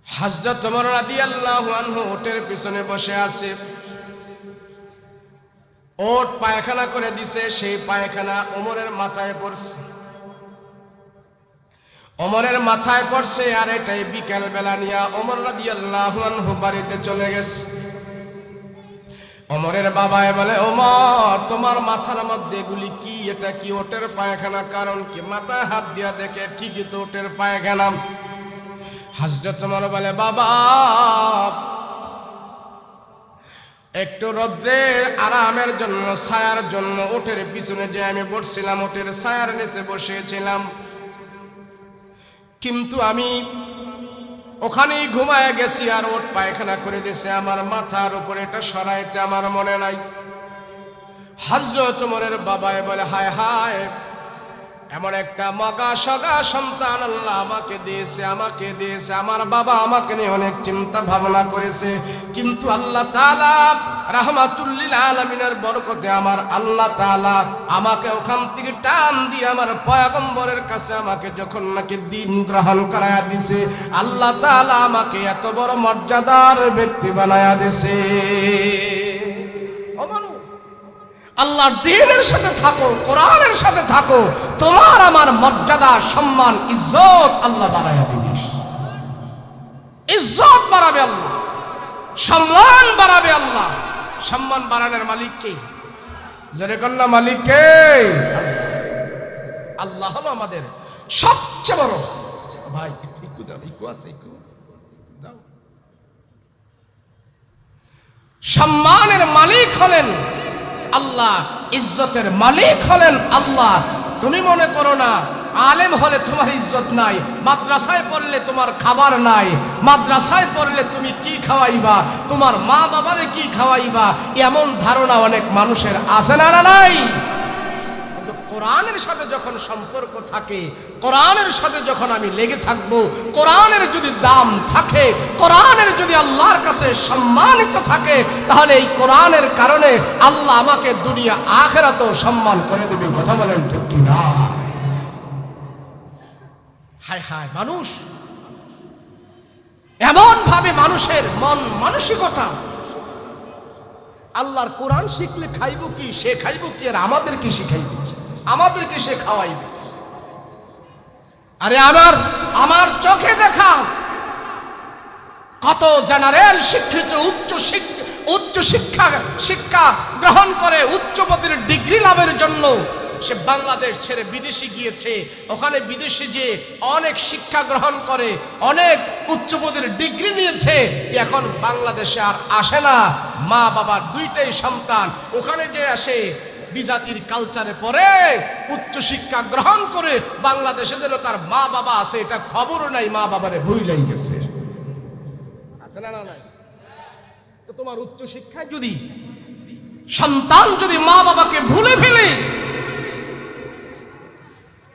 হযরত ওমর রাদিয়াল্লাহু আনহু ওটের পিছনে বসে আছে। ওট পায়খানা করে দিছে, সেই পায়খানা ওমরের মাথায় পড়ছে। ওমরের মাথায় পড়ছে, আর এটাই বিকেল বেলা নিয়ে ওমর রাদিয়াল্লাহু আনহু বাড়িতে চলে গেছে। ওমরের বাবায় বলে, ওমর, তোমার মাথার মধ্যে এগুলি কি? এটা কি ওটের পায়খানা? কারণ কি? মাথায় হাত দিয়া দেখে ঠিকই তো ওটের পায়খানা। হযরত ওমর বলে, বাবা, একটু রৌদ্রের আরামের জন্য, ছায়ার জন্য ওটের পিছনে যে আমি বসছিলাম, ওটের ছায়ার নিচে বসেছিলাম, কিন্তু আমি ওখানেই ঘুমায় গেছি, আর ওট পায়খানা করে দিয়েছে আমার মাথার উপরে, এটা সরাইতে আমার মনে নাই। হযরত ওমরের বাবায় বলে, হায় হায়, এমন একটা মগা সগা সন্তান আল্লাহ আমাকে দিয়েছে, আমার বাবা আমাকে নিয়ে অনেক চিন্তা ভাবনা করেছে, কিন্তু আল্লাহ তাআলা রাহমাতুল লিল আলামিনের বরকতে আমার আল্লাহ তাআলা আমাকে ওখান থেকে টান দিয়ে আমার পয়গম্বরের কাছে আমাকে যখন নাকি দ্বীন গ্রহণ করায়া দিছে, আল্লাহ তাআলা আমাকে এত বড় মর্যাদার ব্যক্তি বানায়া দিছে। আল্লাহর দ্বীনের সাথে থাকো, কোরআনের সাথে থাকো, তোমার আমার মর্যাদা, সম্মান, ইজ্জত আল্লাহ বাড়ায়া দিবে। ইজ্জত বাড়াবে আল্লাহ, সম্মান বাড়াবে আল্লাহ। সম্মান বাড়ানোর মালিক কে? যারা কন্যা মালিক কে? আল্লাহ হলো আমাদের সবচেয়ে বড়। ভাই ইকু দাও, ইকু আছে, ইকু দাও। সম্মানের মালিক হলেন আল্লাহ, ইজ্জতের মালিক হলেন আল্লাহ। তুমি মনে করো না আলেম হলে তোমার ইজ্জত নাই, মাদ্রাসায় পড়লে তোমার খাবার নাই, মাদ্রাসায় পড়লে তুমি কি খাওয়াইবা, তোমার মা বাবারে কি খাওয়াইবা, এমন ধারণা অনেক মানুষের আছে না নাই? কিন্তু কোরআনের সাথে যখন সম্পর্ক থাকে, কোরআনের সাথে যখন আমি লেগে থাকবো, কোরআনের যদি দাম থাকে, কোরআনের যদি আল্লাহর কাছে সম্মানিত থাকে, তাহলে এই কোরআনের কারণে আল্লাহ আমাকে দুনিয়া আখিরাতেও সম্মান করে দেবে। কথা বলেন ঠিক কি না? হায় হায়, মানুষ এমন ভাবে, মানুষের মন মানসিকতা। আল্লাহর কোরআন শিখলে খাইব কি, সে খাইব কি, আর আমাদের কি শিখাইবে, আমাদেরকে সে খাওয়াইবে? আরে আমার চোখে দেখা কত জেনারেল শিক্ষিত, উচ্চ শিক্ষা গ্রহণ করে উচ্চ পদের ডিগ্রি লাভের জন্য সে বাংলাদেশ ছেড়ে বিদেশে গিয়েছে, ওখানে বিদেশে যে অনেক শিক্ষা গ্রহণ করে, অনেক উচ্চপদের ডিগ্রি নিয়েছে, এখন বাংলাদেশে আর আসে না। মা বাবার দুইটাই সন্তান, ওখানে যে আসে বিজাতির কালচারে পড়ে উচ্চ শিক্ষা গ্রহণ করে বাংলাদেশে যেন তার মা বাবা আছে এটা খবরও নাই, মা বাবারে ভুলেই গেছে। আছে না? নাই তো তোমার উচ্চ শিক্ষায় যদি সন্তান যদি মা বাবাকে ভুলে ফেলে,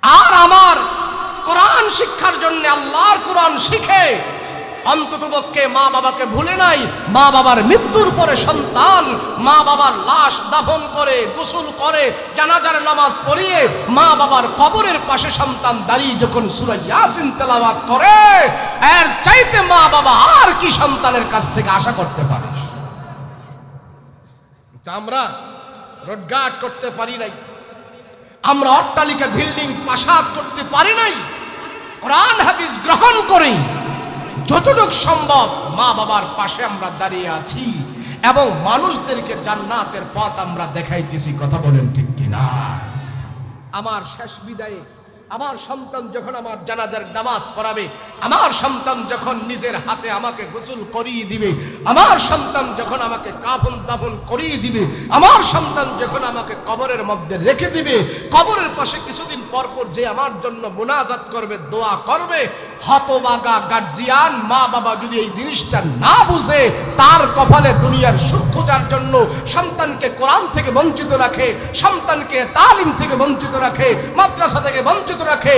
আর আমার কোরআন শিক্ষার জন্য আল্লাহর কোরআন শিখে, অন্ততপক্ষে মা বাবাকে ভুলে নাই, মা বাবার মৃত্যুর পরে সন্তান মা বাবার লাশ দাফন করে, গোসল করে, জানাজার নামাজ পড়িয়ে মা বাবার কবরের পাশে সন্তান দাঁড়িয়ে যখন সূরা ইয়াসিন তেলাওয়াত করে, এর চাইতে মা বাবা আর কি সন্তানের কাছ থেকে আশা করতে পারে? আমরা রোডঘাট করতে পারি নাই, আমরা অট্টালিকা বিল্ডিং প্রাসাদ করতে পারি নাই, কোরআন হাদিস গ্রহণ করে যতটুকু সম্ভব মা বাবার পাশে আমরা দাঁড়িয়ে আছি এবং মানুষদেরকে জান্নাতের পথ আমরা দেখাইতেছি। কথা বলেন ঠিক কিনা? আমার শেষ বিদায়ে আমার সন্তান যখন আমার জানাজার নামাজ পড়াবে, আমার সন্তান যখন নিজের হাতে আমাকে গোসল করিয়ে দিবে, আমার সন্তান যখন আমাকে কাফন দাফন করিয়ে দিবে, আমার সন্তান যখন আমাকে কবরের মধ্যে রেখে দিবে, কবরের পাশে কিছুদিন পর পর যে আমার জন্য মুনাজাত করবে, দোয়া করবে, হতভাগা গার্জিয়ান মা বাবা যদি এই জিনিসটা না বুঝে, তার কপালে দুনিয়ার সুখ খোঁজার জন্য সন্তানকে কোরআন থেকে বঞ্চিত রাখে, সন্তানকে তালিম থেকে বঞ্চিত রাখে, মাদ্রাসা থেকে বঞ্চিত রাখে,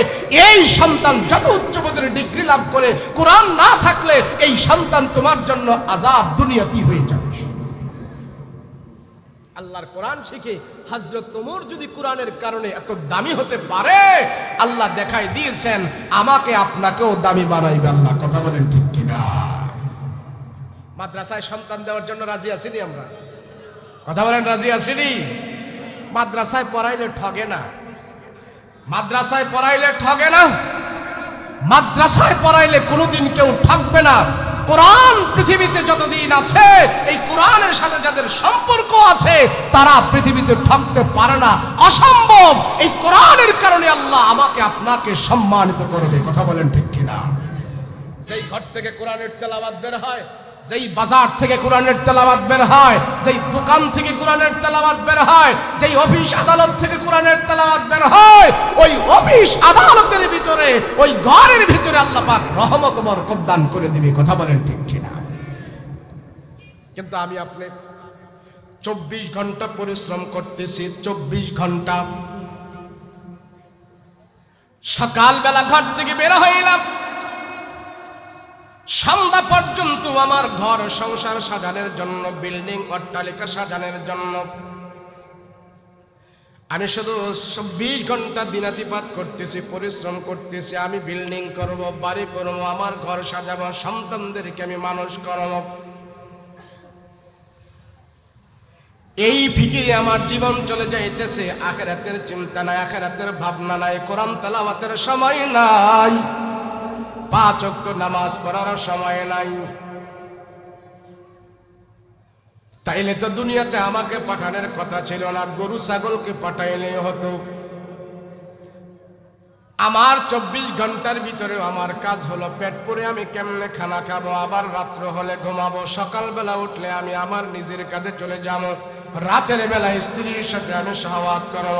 এই সন্তান যত উচ্চপদের ডিগ্রি লাভ করে, কোরআন না থাকলে এই সন্তান তোমার জন্য আযাব দুনিয়াতেই হয়ে যাবে। আল্লাহর কোরআন শিখে হযরত ওমর যদি কোরআনের কারণে এত দামি হতে পারে, আল্লাহ দেখাই দিয়েছেন আমাকে আপনাকেও দামি বানাইবে আল্লাহ। কথা বলেন ঠিক কিনা? মাদ্রাসায় সন্তান দেওয়ার জন্য রাজি আছিনি আমরা? কথা বলেন রাজি আছিনি? মাদ্রাসায় পড়াইলে ঠগে না, মাদ্রাসায় পড়াইলে ঠগে না, মাদ্রাসায় পড়াইলে কোনোদিন কেউ ঠকবে না। কোরআন পৃথিবীতে যতদিন আছে, এই কোরআনের সাথে যাদের সম্পর্ক আছে তারা পৃথিবীতে ঠকতে পারে না, অসম্ভব। এই কোরআনের কারণে আল্লাহ আমাকে আপনাকে সম্মানিত করবে। কথা বলেন ঠিক কিনা? যেই ঘর থেকে কোরআনের তেলাওয়াত বের হয়, যেই বাজার থেকে কোরআনের তেলাওয়াত বের হয়, যেই দোকান থেকে কোরআনের তেলাওয়াত বের হয়, যেই অফিস আদালত থেকে কোরআনের তেলাওয়াত বের হয়, ওই অফিস আদালতের ভিতরে, ওই ঘরের ভিতরে আল্লাহ পাক রহমত বরকত দান করে দিবে। কথা বলেন ঠিক কিনা? কিন্তু আমি আপনি 24 ঘন্টা পরিশ্রম করতেছি, 24 ঘন্টা সকালবেলা ঘর থেকে বের হইলাম, সন্ধ্যা পর্যন্ত আমার ঘর সংসার সাজানোর জন্য, বিল্ডিং অট্টালিকা সাজানোর জন্য আমি শুধু 24 ঘন্টা দিনাতিপাত করতেছি, পরিশ্রম করতেছি। আমি বিল্ডিং করব, বাড়ি করব, আমার ঘর সাজাবো, সন্তানদেরকে আমি মানুষ করব, এই ফিকিরে আমার জীবন চলে যাইতেছে। আখিরাতের চিন্তা নাই, আখিরাতের ভাবনা নাই, কোরআন তেলাওয়াতের সময় নাই, 5 ওয়াক্ত নামাজ পড়ার সময় নাই। তাইলে তো দুনিয়াতে আমাকে পাঠানোর কথা ছিল না, গরু ছাগলকে পাঠাইলে হতো। আমার 24 ঘন্টার ভিতরে আমার কাজ হলো পেট পুরে আমি কেমনে খানা খাবো, আবার রাত্র হলে ঘুমাবো, সকালবেলা উঠলে আমি আমার নিজের কাজে চলে যাবো, রাতের বেলা স্ত্রীর সাথে আমি শাহওয়াত করব।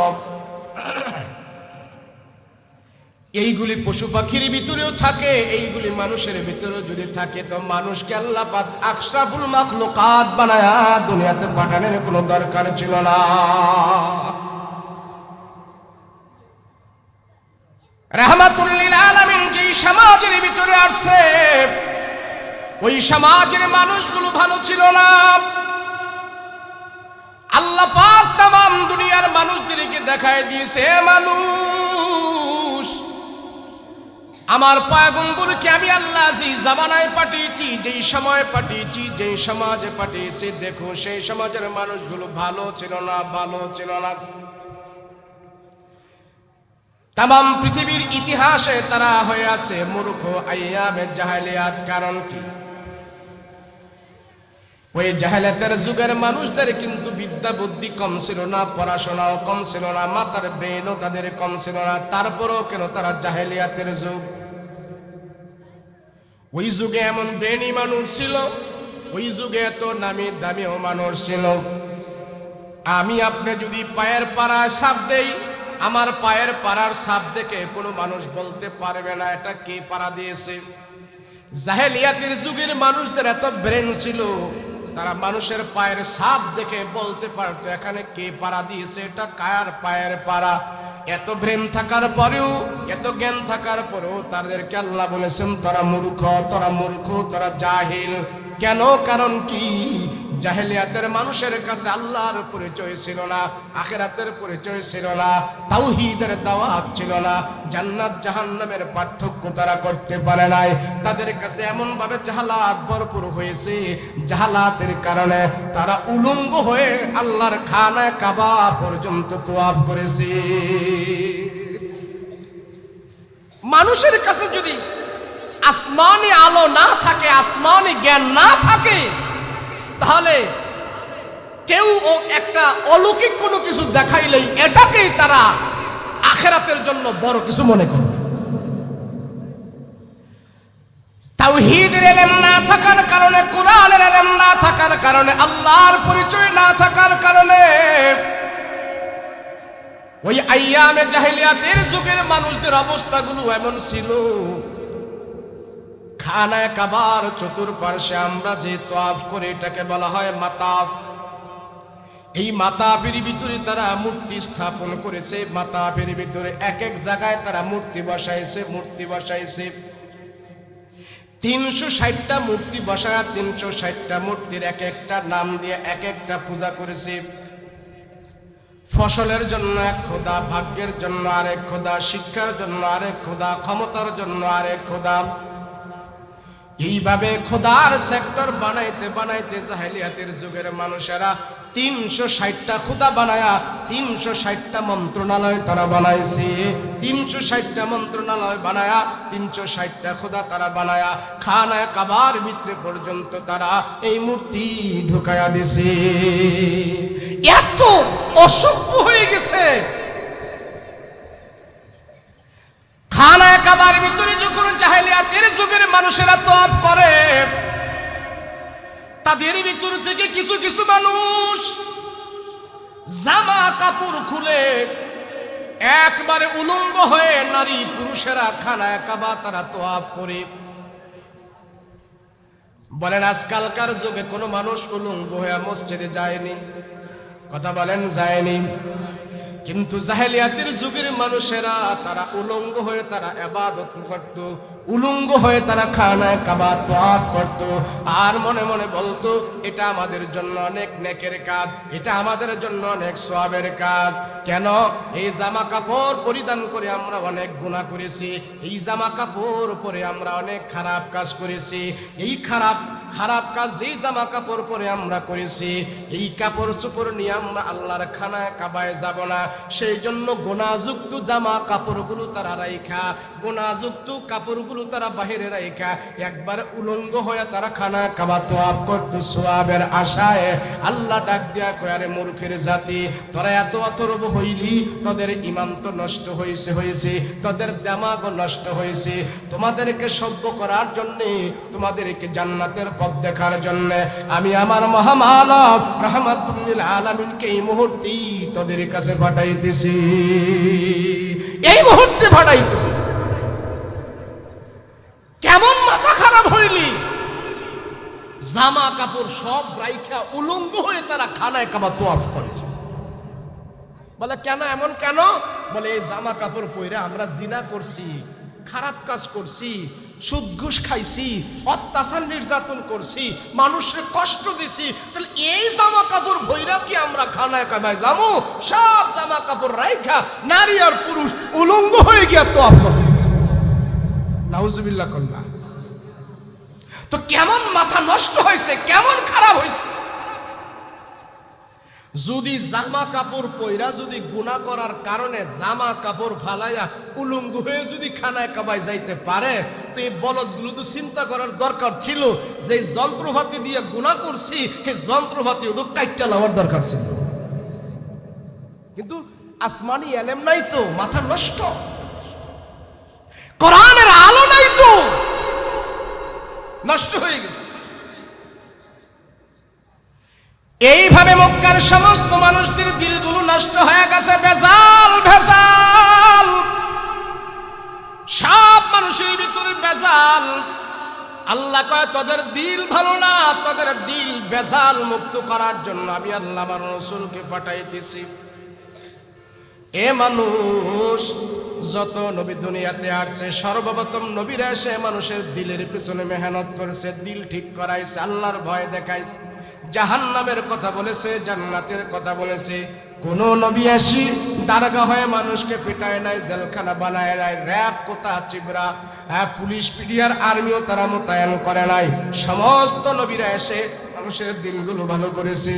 এইগুলি পশু পাখির ভিতরেও থাকে, এইগুলি মানুষের ভিতরেও যদি থাকে, তো মানুষকে আল্লাহ পাক আশরাফুল মাখলুকাত বানায়া দুনিয়াতে পাঠানোর কোনো দরকার ছিল না। রাহমাতুল লিল আলামিন যে সমাজের ভিতরে আসছে, ওই সমাজের মানুষগুলো ভালো ছিল না। আল্লাহ পাক তামাম দুনিয়ার মানুষদেরকে দেখায় দিয়েছে, মানুষ আমার পয়গম্বরকে আমি আল্লাহ যে জামানায় পাঠিয়েছি, যেই সময় পাঠিয়েছি, যেই সমাজে পাঠিয়েছি, দেখো সেই সমাজের মানুষগুলো ভালো ছিল না, ভালো ছিল না। তামাম পৃথিবীর ইতিহাসে তারা হয়ে আছে মূর্খ, আইয়ামে জাহেলিয়াত। কারণ কি? ওই জাহেলাতের যুগের মানুষদের কিন্তু বিদ্যা বুদ্ধি কম ছিল না, পড়াশোনাও কম ছিল না, মাথার ব্রেনও তাদের কম ছিল না, তারপরেও কেন তারা জাহেলিয়াতের যুগ। ওই যুগে এমন ব্রেনি মানুষ ছিল, ওই যুগে এত নামি দামিও মানুষ ছিল। আমি আপনি যদি পায়ের পাড়ায় ছাপ দেই, আমার পায়ের পাড়ার ছাপ দেখে কোনো মানুষ বলতে পারবে না এটা কে পাড়া দিয়েছে। জাহেলিয়াতের যুগের মানুষদের এত ব্রেন ছিল, তারা মানুষের পায়ের ছাপ দেখে বলতে পারতো এখানে কে পাড়া দিয়েছে, এটা কার পায়ের পাড়া। এত ব্রেন থাকার পরেও, এত জ্ঞান থাকার পরেও তাদেরকে আল্লাহ বলেছেন তোরা মূর্খ, তোরা মূর্খ, তোরা জাহিল। কেন? কারণ কি? জাহেলিয়াতের মানুষের কাছে আল্লাহর পরিচয় ছিল না, আখিরাতের পরিচয় ছিল না, তাওহীদের দাওয়াত ছিল না, জান্নাত জাহান্নামের পার্থক্য তারা করতে পারে নাই। তাদের কাছে এমন ভাবে জাহালাত ভরপুর হয়েছে, জাহালাতের কারণে তারা উলঙ্গ হয়ে আল্লাহর খানায় কাবা পর্যন্ত তোয়াফ করেছে। মানুষের কাছে যদি আসমানি আলো না থাকে, আসমানি জ্ঞান না থাকে, তাহলে কেউ একটা অলৌকিক কোনো কিছু দেখাইলেই এটাকেই তারা আখিরাতের জন্য বড় কিছু মনে করে। তাওহীদের ইলম না থাকার কারণে, কোরআনের ইলম না থাকার কারণে, আল্লাহর পরিচয় না থাকার কারণে ওই আইয়ামে জাহেলিয়াতের যুগের মানুষদের অবস্থাগুলো এমন ছিল। খানায় কাবার চতুর্পার্শ্বে আমরা যে তোয়াফ করে এটাকে বলা হয় মাতাফ। এই মাতাফের ভিতরে তারা মূর্তি স্থাপন করেছে, মাতাফের ভিতরে এক এক জায়গায় তারা মূর্তি বসাইছে, মূর্তি বসাইছে 360টা মূর্তি বসায়, 360টা মূর্তির এক একটা নাম দিয়ে এক একটা পূজা করেছে। ফসলের জন্য এক খোদা, ভাগ্যের জন্য আরেক খোদা, শিক্ষার জন্য আরেক খোদা, ক্ষমতার জন্য আরেক খোদা। এইভাবে খোদার সেক্টর বানাইতে বানাইতে জাহেলিয়াতের যুগের মানুষেরা 360টা খোদা বানায়া 360টা মন্ত্রণালয় তারা বানাইছে। 360টা মন্ত্রণালয় বানায়া 360টা খোদা তারা বানায়া খানায় কাবার ভিতরে পর্যন্ত তারা এই মূর্তি ঢুকায়া দিছে। এত অসভ্য হয়ে গেছে। খানায় কাবার ভিতরে যখন জাহেলিয়াতের যুগের মানুষেরা তোয়াফ করে, তাদের ভিতর থেকে কিছু কিছু মানুষ জামা কাপড় খুলে একবারে উলঙ্গ হয়ে নারী পুরুষেরা খানায় কাবা তারা তোয়াফ করে। বলেন আজকালকার যুগে কোনো মানুষ উলঙ্গ হয়ে মসজিদে যায়নি? কথা বলেন, যায়নি। কিন্তু জাহেলিয়াতের যুগের মানুষেরা তারা উলঙ্গ হয়ে তারা ইবাদত করত, উলঙ্গ হয়ে তারা খানায় কাবা তোয়াফ করত, আর মনে মনে বলতো এটা আমাদের জন্য অনেক নেকের কাজ, এটা আমাদের জন্য অনেক সওয়াবের কাজ। কেন? এই জামা কাপড় পরিধান করে আমরা অনেক গুনাহ করেছি, এই জামা কাপড় পরে আমরা অনেক খারাপ কাজ করেছি, এই খারাপ কাজ যেই জামা কাপড় পরে আমরা করেছি, এই কাপড় চোপড় নিয়ে আমরা আল্লাহর খানায় কাবায় যাব না। সেই জন্য গুনাহযুক্ত জামা কাপড়গুলো তারা রাইখা, গুনাহযুক্ত কাপড়গুলো তারা বাহিরে রাইখা একবার উলঙ্গ হয়ে তারা খানায় কাবা তোয়াফ করত সওয়াবের আশায়। আল্লাহ ডাক দিয়া কয়, আরে মূর্খের জাতি, তোরা এত অথর্ব হইলি, তোদের ঈমান তো নষ্ট হয়েছে, তোদের দিমাগও নষ্ট হয়েছে। তোমাদেরকে সভ্য করার জন্য, তোমাদেরকে জান্নাতের পথ দেখার জন্য আমি আমার মহামানব রাহমাতুল লিল আলামিনকে এই মুহূর্তে তোদের কাছে পাঠাইতেছি, এই মুহূর্তে পাঠাইতেছি। কেমন মাথা খারাপ হইলি? জামা কাপড় সব রাইখা উলঙ্গ হয়ে তারা খানায় কাবা তোয়াফ করে। বলে কেন এমন কেন? বলে এই জামা কাপড় পরে আমরা জিনা করছি, খারাপ কাজ করছি, সুদ ঘুষ খাইছি, অত্যাচার নির্যাতন করছি, মানুষের কষ্ট দিছি, তাহলে এই জামা কাপড় ভৈরা কি আমরা খানায় কাবায় যাবো? সব জামা কাপড় রাইখা নারী আর পুরুষ উলঙ্গ হয়ে গিয়া তোয়াফ করতে। নাউজুবিল্লাহ কল্লা। তো কেমন মাথা নষ্ট হয়েছে, কেমন খারাপ হয়েছে। যদি জামা কাপড় পয়রা যদি গুনাহ করার কারণে জামা কাপড় ফালাইয়া উলঙ্গ হয়ে যদি খানায় কাবায় যাইতে পারে, কিন্তু এই বলদগুলো তো চিন্তা করার দরকার ছিল যে যন্ত্রপাতি দিয়ে গুনাহ করছি, এই যন্ত্রপাতি ওদের কাইটটা নেওয়ার দরকার ছিল। কিন্তু আসমানি এলেম নাই তো, মাথা নষ্ট। কোরআনের আলো নাই তো, নষ্ট হয়ে গেছে। এইভাবে মক্কার সমস্ত মানুষদের দিলগুলো নষ্ট হয়ে গেছে। ভেজাল ভেজাল, সব মানুষের ভিতরে ভেজাল। আল্লাহ কয় তোদের দিল ভালো না, তোদের দিল ভেজাল মুক্ত করার জন্য আমি আল্লাহ আমার রাসূলকে পাঠাইতেছি। এ মানুষ, যত নবী দুনিয়াতে আসছে সর্বপ্রথম নবীরা এসে মানুষের দিলের পিছনে মেহনত করেছে, দিল ঠিক করাইছে, আল্লাহর ভয় দেখাইছে, জাহান্নামের কথা বলেছে, জান্নাতের কথা বলেছে। কোন নবী আসি দারগা হয়ে মানুষকে পিটায় নাই, জেলখানা বানায় নাই, র‍্যাব কোথা চিবরা পুলিশ পিডিআর আর্মিও তারা মোতায়েন করে নাই। সমস্ত নবীরা এসে মানুষের দিলগুলো ভালো করেছে,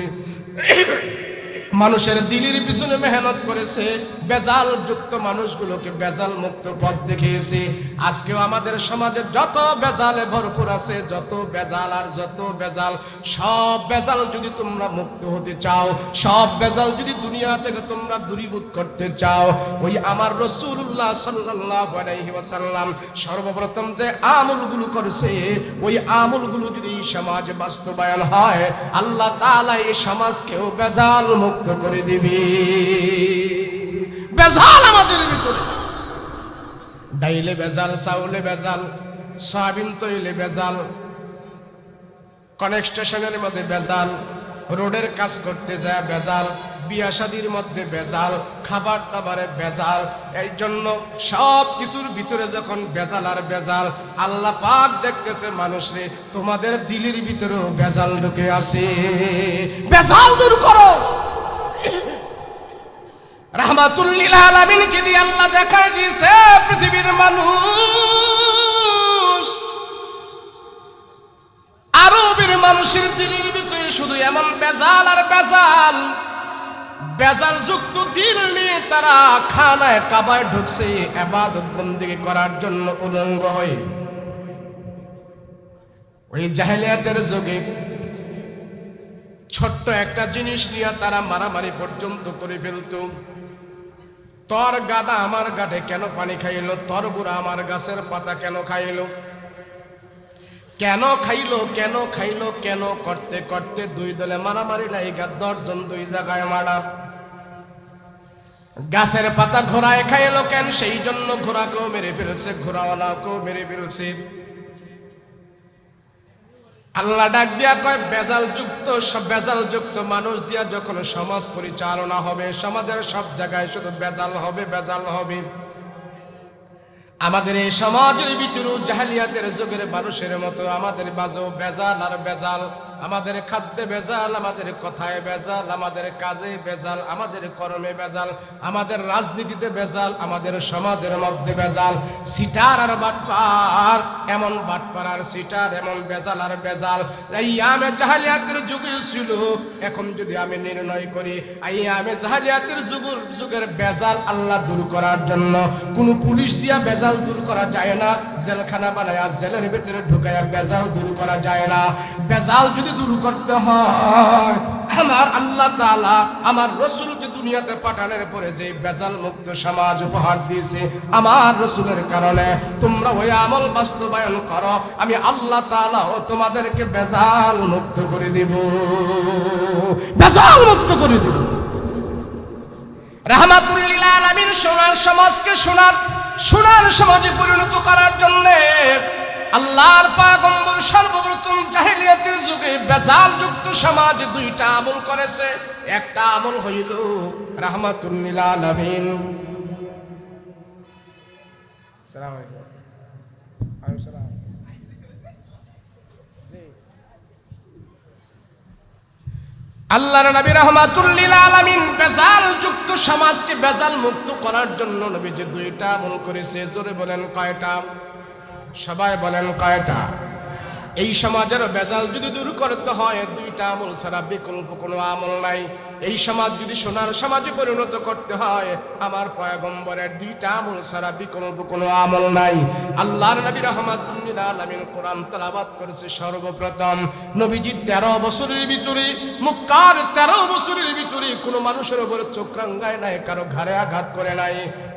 মানুষের দিলের পিছনে মেহনত করেছে, বেজাল যুক্ত মানুষগুলোকে বেজাল মুক্ত পথ দেখিয়েছে। আজকেও আমাদের সমাজে যত বেজালে ভরপুর আছে, যত বেজাল আর যত বেজাল, সব বেজাল যদি তোমরা মুক্ত হতে চাও, সব বেজাল যদি দুনিয়া থেকে তোমরা দূরীভূত করতে চাও, ওই আমার রাসূলুল্লাহ সাল্লাল্লাহু আলাইহি ওয়াসাল্লাম সর্বপ্রথম যে আমলগুলো করেছে, ওই আমলগুলো যদি এই সমাজে বাস্তবায়ন হয়, আল্লাহ তাআলা এই সমাজকেও বেজাল মুক্ত করে দিবে। বেজাল আমাদের ভিতরে, ডাইলে বেজাল, চাউলে বেজাল, সয়াবিন তৈলে বেজাল, কনেকস্টেশনের মধ্যে বেজাল, রোডের কাজ করতে যায় বেজাল, বিয়া শাদীর মধ্যে বেজাল, খাবার দাবারে বেজাল। এই জন্য সব কিছুর ভিতরে যখন বেজাল আর বেজাল, আল্লাহ পাক দেখতেছে মানুষরে তোমাদের দিলের ভিতরেও বেজাল ঢুকে আসে, বেজাল দূর করো। রাহমাতুল লিল আলামিনকে দিয়ে আল্লাহ দেখায় দিয়েছে পৃথিবীর মানুষ, আরবের মানুষের দিলের ভিতরে শুধু এমন বেজাল আর বেজাল, বেজাল যুক্ত দিল নিয়ে তারা খানায় কাবায় ঢুকছে ইবাদত বন্দেগী করার জন্য উলঙ্গ হয়ে। ওই জাহেলিয়াতের যুগে ছোট্ট একটা জিনিস নিয়ে তারা মারামারি পর্যন্ত করে ফেলতো। তোর গাদা আমার গাঠে কেন পানি খাইলো, তোর গুড়া আমার গাছের পাতা কেন খাইলো, কেন খাইলো, কেন খাইলো, কেন করতে করতে দুই দলে মারামারি লাইগা 10 জন দুই জায়গায় মারা। গাছের পাতা ঘোড়ায় খাইলো কেন, সেই জন্য ঘোড়াকেও মেরে ফেলছে, ঘোড়াওয়ালাকেও মেরে ফেলছে। আল্লাহ ডাক দিয়া কয় বেজাল যুক্ত, সব বেজাল যুক্ত মানুষ দিয়া যখন সমাজ পরিচালনা হবে, সমাজের সব জায়গায় শুধু বেজাল হবে, বেজাল হবে। আমাদের এই সমাজের ভিতরে জাহেলিয়াতের যুগের মানুষের মতো আমাদের বাজও বেজাল আর বেজাল, আমাদের খাদ্যে বেজাল, আমাদের কথায় বেজাল, আমাদের কাজে বেজাল, আমাদের কর্মে বেজাল, আমাদের রাজনীতিতে বেজাল, আমাদের সমাজের মধ্যে বেজাল। সিটার আর বাটপার, এমন বাটপার আর সিটার, এমন বেজাল আর বেজাল। আইয়ামে জাহেলিয়াতের যুগে ছিল, এখন যদি আমি নির্ণয় করি আইয়ামে জাহেলিয়াতের যুগের বেজাল আল্লাহ দূর করার জন্য কোনো পুলিশ দিয়া বেজাল দূর করা যায় না, জেলখানা বানায়া জেলের ভিতরে ঢুকায়া বেজাল দূর করা যায় না। বেজাল যদি দূর করতে হয়, আমার আল্লাহ তাআলা আমার রাসূলকে দুনিয়াতে পাঠানোর পরে যে বেজাল মুক্ত সমাজ উপহার দিয়েছে, আমার রাসূলের কারণে তোমরা ওই আমল বাস্তবায়ন করো, আমি আল্লাহ তাআলা ও তোমাদেরকে বেজাল মুক্ত করে দেব, বেজাল মুক্ত করে দেব। রাহমাতুল লিল আলামিন সোনার সমাজকে সোনার সমাজে পরিণত করার জন্য আল্লাহর পয়গম্বর সর্বপ্রথম জাহেলিয়াতের যুগে বেজাল যুক্ত সমাজ দুইটা আমল করেছে। একটা আমল হইল রাহমাতুল লিল আলামিন, আসসালামু আলাইকুম, আসসালাম, আল্লাহর নবী রাহমাতুল লিল আলামিন বেজাল যুক্ত সমাজকে বেজাল মুক্ত করার জন্য নবী যে দুইটা আমল করেছে, জোরে বলেন কয়টা? সবাই বলেন কয়টা? এই সমাজের বেজাল যদি দূর করতে হয় দুইটা আমল ছাড়া বিকল্প কোনো আমল নাই। এই সমাজ যদি সোনার সমাজে পরিণত করতে হয় আমার পয়গম্বরের দুইটা আমল ছাড়া বিকল্প কোনো আমল নাই। আল্লাহর নবী রাহমাতুল লিল আলামিন কোরআন তেলাওয়াত করেছে সর্বপ্রথম। নবীজি 13 বছরের ভিতরে, মক্কার 13 বছরের ভিতরে কোনো মানুষের উপরে চোখ রাঙায় নাই, কারো ঘাড়ে আঘাত করে নাই,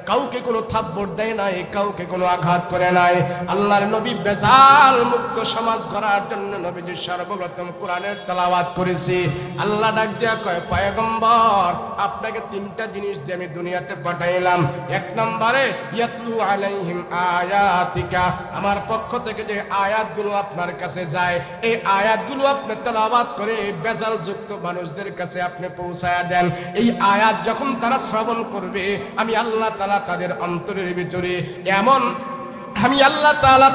কাউকে কোনো থাপ্পড় দেয় নাই, কাউকে কোনো আঘাত করে নাই। আল্লাহর নবী বেজাল মুক্ত সমাজ গড়ার জন্য নবীজি সর্বপ্রথম কোরআনের তেলাওয়াত করেছে। আল্লাহ ডাক দিয়া কয়, পয়গম্বর আপনাকে 3টা জিনিস দিয়ে আমি দুনিয়াতে পাঠাইলাম। 1 নম্বরে ইয়াতলু আলাইহিম আয়াতিকা, আমার পক্ষ থেকে যে আয়াতগুলো আপনার কাছে যায় এই আয়াতগুলো আপনি তেলাওয়াত করে বেজাল যুক্ত মানুষদের কাছে আপনি পৌঁছায়া দেন। এই আয়াত যখন তারা শ্রবণ করবে আমি আল্লাহ তাআলা তাদের অন্তরের ভিতরে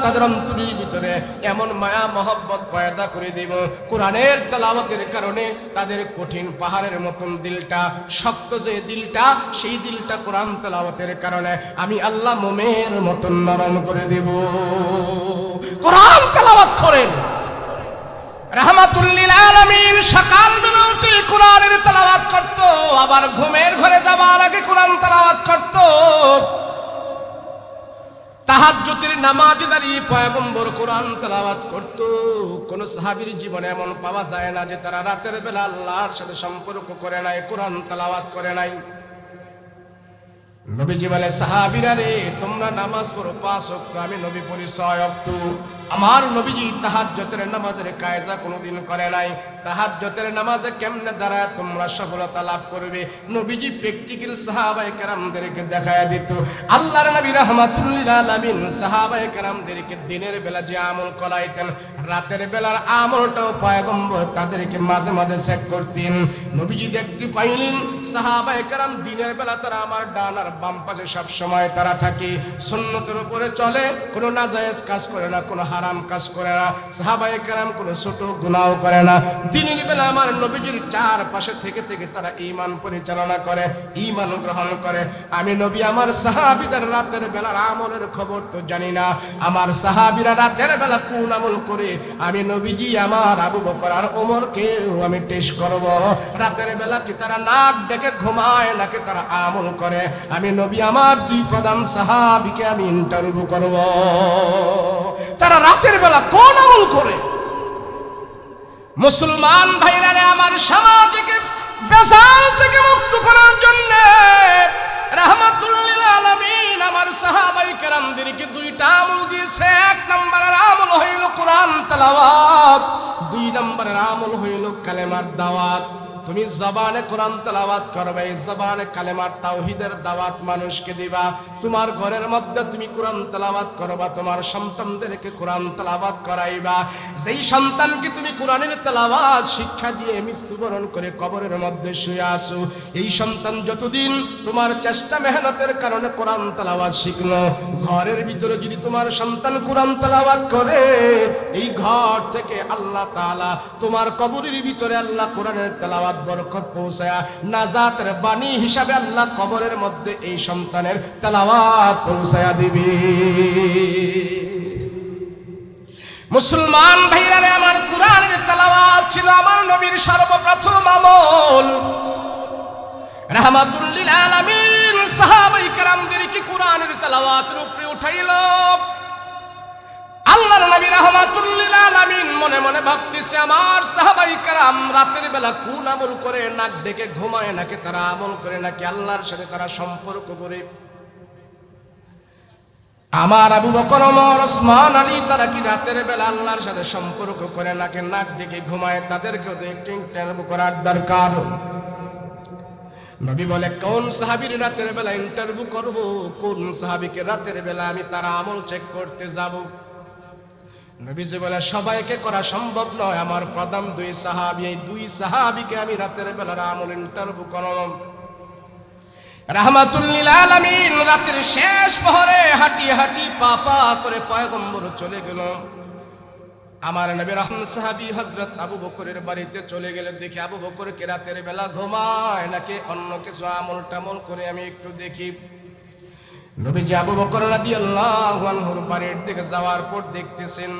তাদের অন্তরের ভিতরে এমন মায়া মহব্বত পয়দা করে দেব, কোরআনের তেলাওয়াতের কারণে তাদের কঠিন পাহাড়ের মতন দিলটা, শক্ত যে দিলটা, সেই দিলটা কোরআন তেলাওয়াতের কারণে আমি আল্লাহ মোমের মতন নরম করে দেব। কোরআন তেলাওয়াত করেন। রাহমাতুল লিল আলামিন সকালবেলা উঠে কোরআনের তেলাওয়াত করত, আবার ঘুমের ঘরে যাবার আগে কোরআন তেলাওয়াত করত। তাহাজ্জুদের নামাজে দাঁড়িয়ে পয়গম্বর কোরআন তেলাওয়াত করত। কোন সাহাবীর জীবনে এমন পাওয়া যায় না যে তারা রাতের বেলা আল্লাহর সাথে সম্পর্ক করে নাই, কোরআন তেলাওয়াত করে নাই। নবীজি বলে, সাহাবীরা রে তোমরা নামাজ পড়ো 5 ওয়াক্ত, আমি নবী পড়ি 6 ওয়াক্ত। আমার নবীজি তাহাজ্জুদের নামাজের কায়দা কোনোদিন করে নাই। তাহাজ্জুদের নামাজে কেমনে দাঁড়ায় তোমরা সফলতা লাভ করবে নবীজি প্র্যাকটিক্যাল সাহাবায়ে কেরামদেরকে দেখায়া দিত। আল্লাহর নবী রাহমাতুল লিল আলামিন সাহাবায়ে কেরামদেরকে দিনের বেলা যে আমল করাইতেন রাতের বেলার আমলটাও পয়গম্বর তাদেরকে মাঝে মাঝে চেক করতেন। নবীজি দেখতে পাইলেন সাহাবায়ে কেরাম দিনের বেলা তারা আমার ডান আর বাম পাশে সব সময় তারা থাকে, সুন্নতের উপরে চলে, কোনো নাজায়েজ কাজ করে না, কোনো হারাম কাজ করে না, সাহাবায়ে কেরাম কোনো ছোট গুনাহ করে না। দিনের বেলা আমার নবীজির চারপাশে থেকে থেকে তারা ঈমান পরিচালনা করে, ঈমান গ্রহণ করে। আমি নবী আমার সাহাবীদের রাতের বেলার আমলের খবর তো জানি না, আমার সাহাবীরা রাতের বেলা কোন আমল করে আমি নবীজি আমার আবু বকর আর ওমরকে আমি টেস্ট করব। রাতের বেলা কি তারা নাক ডেকে ঘুমায় নাকি তারা আমল করে আমি নবী আমার 2 প্রধান সাহাবীকে আমি ইন্টারভিউ করব, তারা রাতের বেলা কোন আমল করে। মুসলমান ভাইরা রে আমার সমাজকে বেজাল থেকে মুক্ত করার জন্য রাহমাতুল লিল আলামিন আমার সাহাবায়ে কেরামদেরকে 2টা আমল দিয়েছে। 1 নম্বরের আমল হইল কোরআন তেলাওয়াত, 2 নম্বরের আমল হইল কালেমার দাওয়াত। তুমি জবানে কোরআন তেলাওয়াত করবে, জবানে কালেমার তাওহীদের দাওয়াত মানুষকে দিবা। তোমার ঘরের মধ্যে তুমি কোরআন তেলাওয়াত করবা, তোমার সন্তানদেরকে কোরআন তেলাওয়াত করাইবা। যেই সন্তানকে তুমি কোরআনের তেলাওয়াত শিক্ষা দিয়ে মৃত্যুবরণ করে কবরের মধ্যে শুয়ে আসো, এই সন্তান যতদিন তোমার চেষ্টা মেহনতের কারণে কোরআন তেলাওয়াত শিখলো, ঘরের ভিতরে যদি তোমার সন্তান কোরআন তেলাওয়াত করে এই ঘর থেকে আল্লাহ তাআলা তোমার কবরের ভিতরে আল্লাহ কোরআনের তেলাওয়াত বরকত পৌঁছায়া নাজাতের বাণী হিসাবে আল্লাহ কবরের মধ্যে এই সন্তানের তেলাওয়াত পৌঁছায়া দিবে। মুসলমান ভাইরা রে আমার কোরআনের তেলাওয়াত ছিল আমার নবীর সর্বপ্রথম আমল। রাহমাতুল লিল আলামিন সাহাবায়ে কেরামদেরকে কোরআনের তেলাওয়াতের উপরে উঠাইলো। আল্লাহর নবী রাহমাতুল লিল আলামিন মনে মনে ভাবতেছে আমার সাহাবায়ে কেরাম রাতের বেলা কোন আমল করে, নাক ডেকে ঘুমায় নাকি তারা আমল করে নাকি আল্লাহর সাথে তারা সম্পর্ক করে। আমার আবু বকর ওমর ওসমান আলী তারা কি রাতের বেলা আল্লাহর সাথে সম্পর্ক করে নাকি নাক ডেকে ঘুমায়, তাদেরকেও তো একটু ইন্টারভিউ করার দরকার। নবী বলে কোন সাহাবীর রাতের বেলা ইন্টারভিউ করব, কোন সাহাবীকে রাতের বেলা আমি তার আমল চেক করতে যাব। নবীজি বলে সবাইকে করা সম্ভব নয়, আমার প্রথম 2 সাহাবী, এই 2 সাহাবীকে আমি রাতের বেলার আমল ইন্টারভিউ করলাম। রাহমাতুল লিল আলামিন রাতের শেষ প্রহরে হাঁটি হাঁটি পা পা করে পয়গম্বর চলে গেল। আমার নবী রহমান সাহাবী হযরত আবু বকরের বাড়িতে চলে গেলে দেখি আবু বকরকে রাতের বেলা ঘুমায় নাকি অন্য কিছু আমল টামল করে আমি একটু দেখি। নবীজি আবু বকর রাদিয়াল্লাহু আনহুর বাড়ির দিকে যাওয়ার পর দেখতেছেন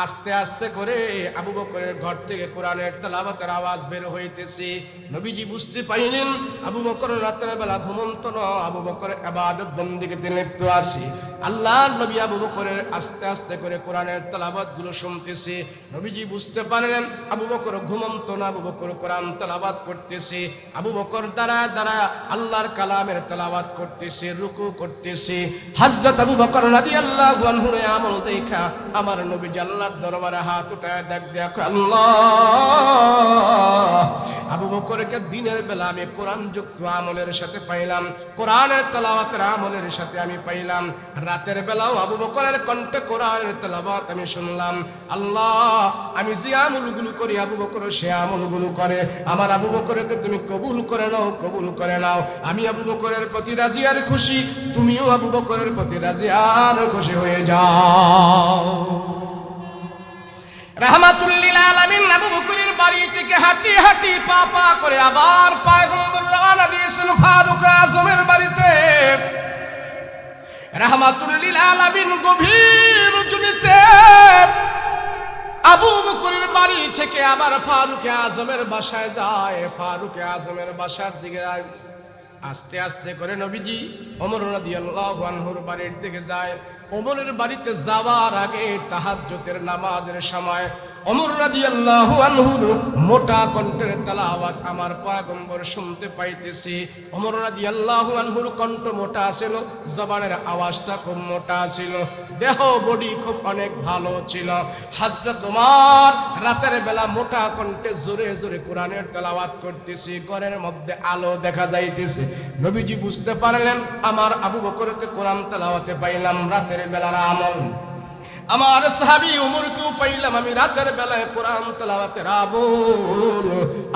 আস্তে আস্তে করে আবু বকরের ঘর থেকে কোরআনের তেলাওয়াতের আওয়াজ বের হইতেছে। নবীজি বুঝতে পাইলেন আবু বকর রাতের বেলা ঘুমন্ত না, আবু বকর ইবাদত বন্দেগীতে লিপ্ত আছে। আল্লাহর নবী আবু বকরের আস্তে আস্তে করে কোরআনের তেলাওয়াত গুলো শুনতেছে। নবীজি বুঝতে পারলেন আবু বকর ঘুমন্ত না, আবু বকর কোরআন তেলাওয়াত করতেছে। আবু বকর দাঁড়ায় দাঁড়ায় আল্লাহর কালামের তেলাওয়াত করতেছে, রুকু করতেছে। হযরত আবু বকর রাদিয়াল্লাহু আনহু এর আমল দেখা আমার নবী আল্লাহর দরবারে হাত উঠায় দেখো আল্লাহ, আবু বকরকে দিনের বেলা আমি কোরআন যুক্ত আমলের সাথে পাইলাম, কোরআনের তেলাওয়াতের আমলের সাথে আমি পাইলাম। রাতের বেলাও আবু বকরের কণ্ঠে কোরআনের তেলাওয়াত আমি শুনলাম। আল্লাহ, আমি যে আমলগুলো করি আবু বকর সে আমলগুলো করে। আমার আবু বকরকে তুমি কবুল করে নাও, কবুল করে নাও। আমি আবু বকরের প্রতি রাজি আর খুশি, তুমিও আবু বকরের প্রতি রাজি আর খুশি হয়ে যাও। রাহমাতুল লিল আলামিন আবু বকরের বাড়ি থেকে হাঁটি হাঁটি পা পা করে আবার পয়গম্বর রওনা দিয়েছেন ফারুক আজমের বাড়িতে। রাহমাতুল লিল আলামিন গভীর রজনীতে আবু বকরের বাড়ি থেকে আবার ফারুক আজমের বাসায় যায়। ফারুক আজমের বাসার দিকে যায়। আস্তে আস্তে করে নবীজি ওমর রাদিয়াল্লাহু আনহুর বাড়ির দিকে যায়। ওমরের বাড়িতে যাওয়ার আগে তাহাজ্জুদের নামাজের সময় ওমর রাদিয়াল্লাহু আনহুর মোটা কণ্ঠের তেলাওয়াত আমার পয়গম্বর শুনতে পাইতেছি। ওমর রাদিয়াল্লাহু আনহুর কণ্ঠ মোটা ছিল, জবানের আওয়াজটা খুব মোটা ছিল, দেহ বডি খুব অনেক ভালো ছিল। হযরত ওমর রাতের বেলা মোটা কণ্ঠে জোরে জোরে কোরআনের তেলাওয়াত করতেছি, ঘরের মধ্যে আলো দেখা যাইতেছে। নবীজি বুঝতে পারলেন আমার আবু বকরকে কোরআন তেলাওয়াতে পাইলাম রাতের বেলার আমল। আমার সাহাবী ওমরকেও পাইলাম আমি রাতের বেলায় কোরআন তেলাওয়াতের আমল।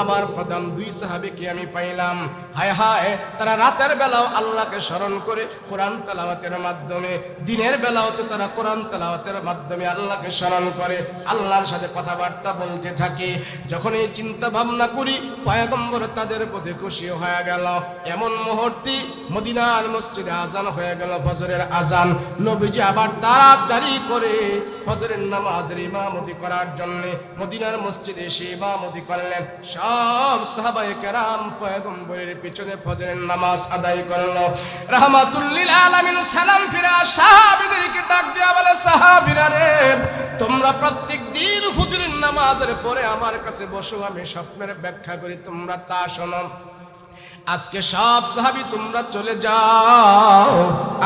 আমার প্রধান দুই সাহাবীকে আমি পাইলাম, হায় হায়, তারা রাতের বেলাও আল্লাহকে স্মরণ করে কোরআন তেলাওয়াতের মাধ্যমে, দিনের বেলাও তো তারা কোরআন তেলাওয়াতের মাধ্যমে আল্লাহকে স্মরণ করে আল্লাহর সাথে কথাবার্তা বলতে থাকে। যখন এই চিন্তা ভাবনা করি পয়গম্বর তাদের প্রতি খুশি হয়ে গেল। এমন মুহূর্তে মদিনার মসজিদে আজান হয়ে গেল, ফজরের আজান। নবীজি আবার তাড়াতাড়ি করে ফজরের নামাজের ইমামতি করার জন্য মদিনার মসজিদে এসে ইমামতি করলেন। সব সাহাবায়ে কেরাম পয়গম্বরের পিছনে ফজরের নামাজ আদায় করলো। রাহমাতুল লিল আলামিন সালাম ফিরা সাহাবীদেরকে ডাক দিয়া বলে, সাহাবীরা রে, তোমরা প্রত্যেক দিন ফজরের নামাজের পরে আমার কাছে বসো, আমি স্বপ্নের ব্যাখ্যা করি, তোমরা তা শোনো। আজকে সব সাহাবী তোমরা চলে যাও,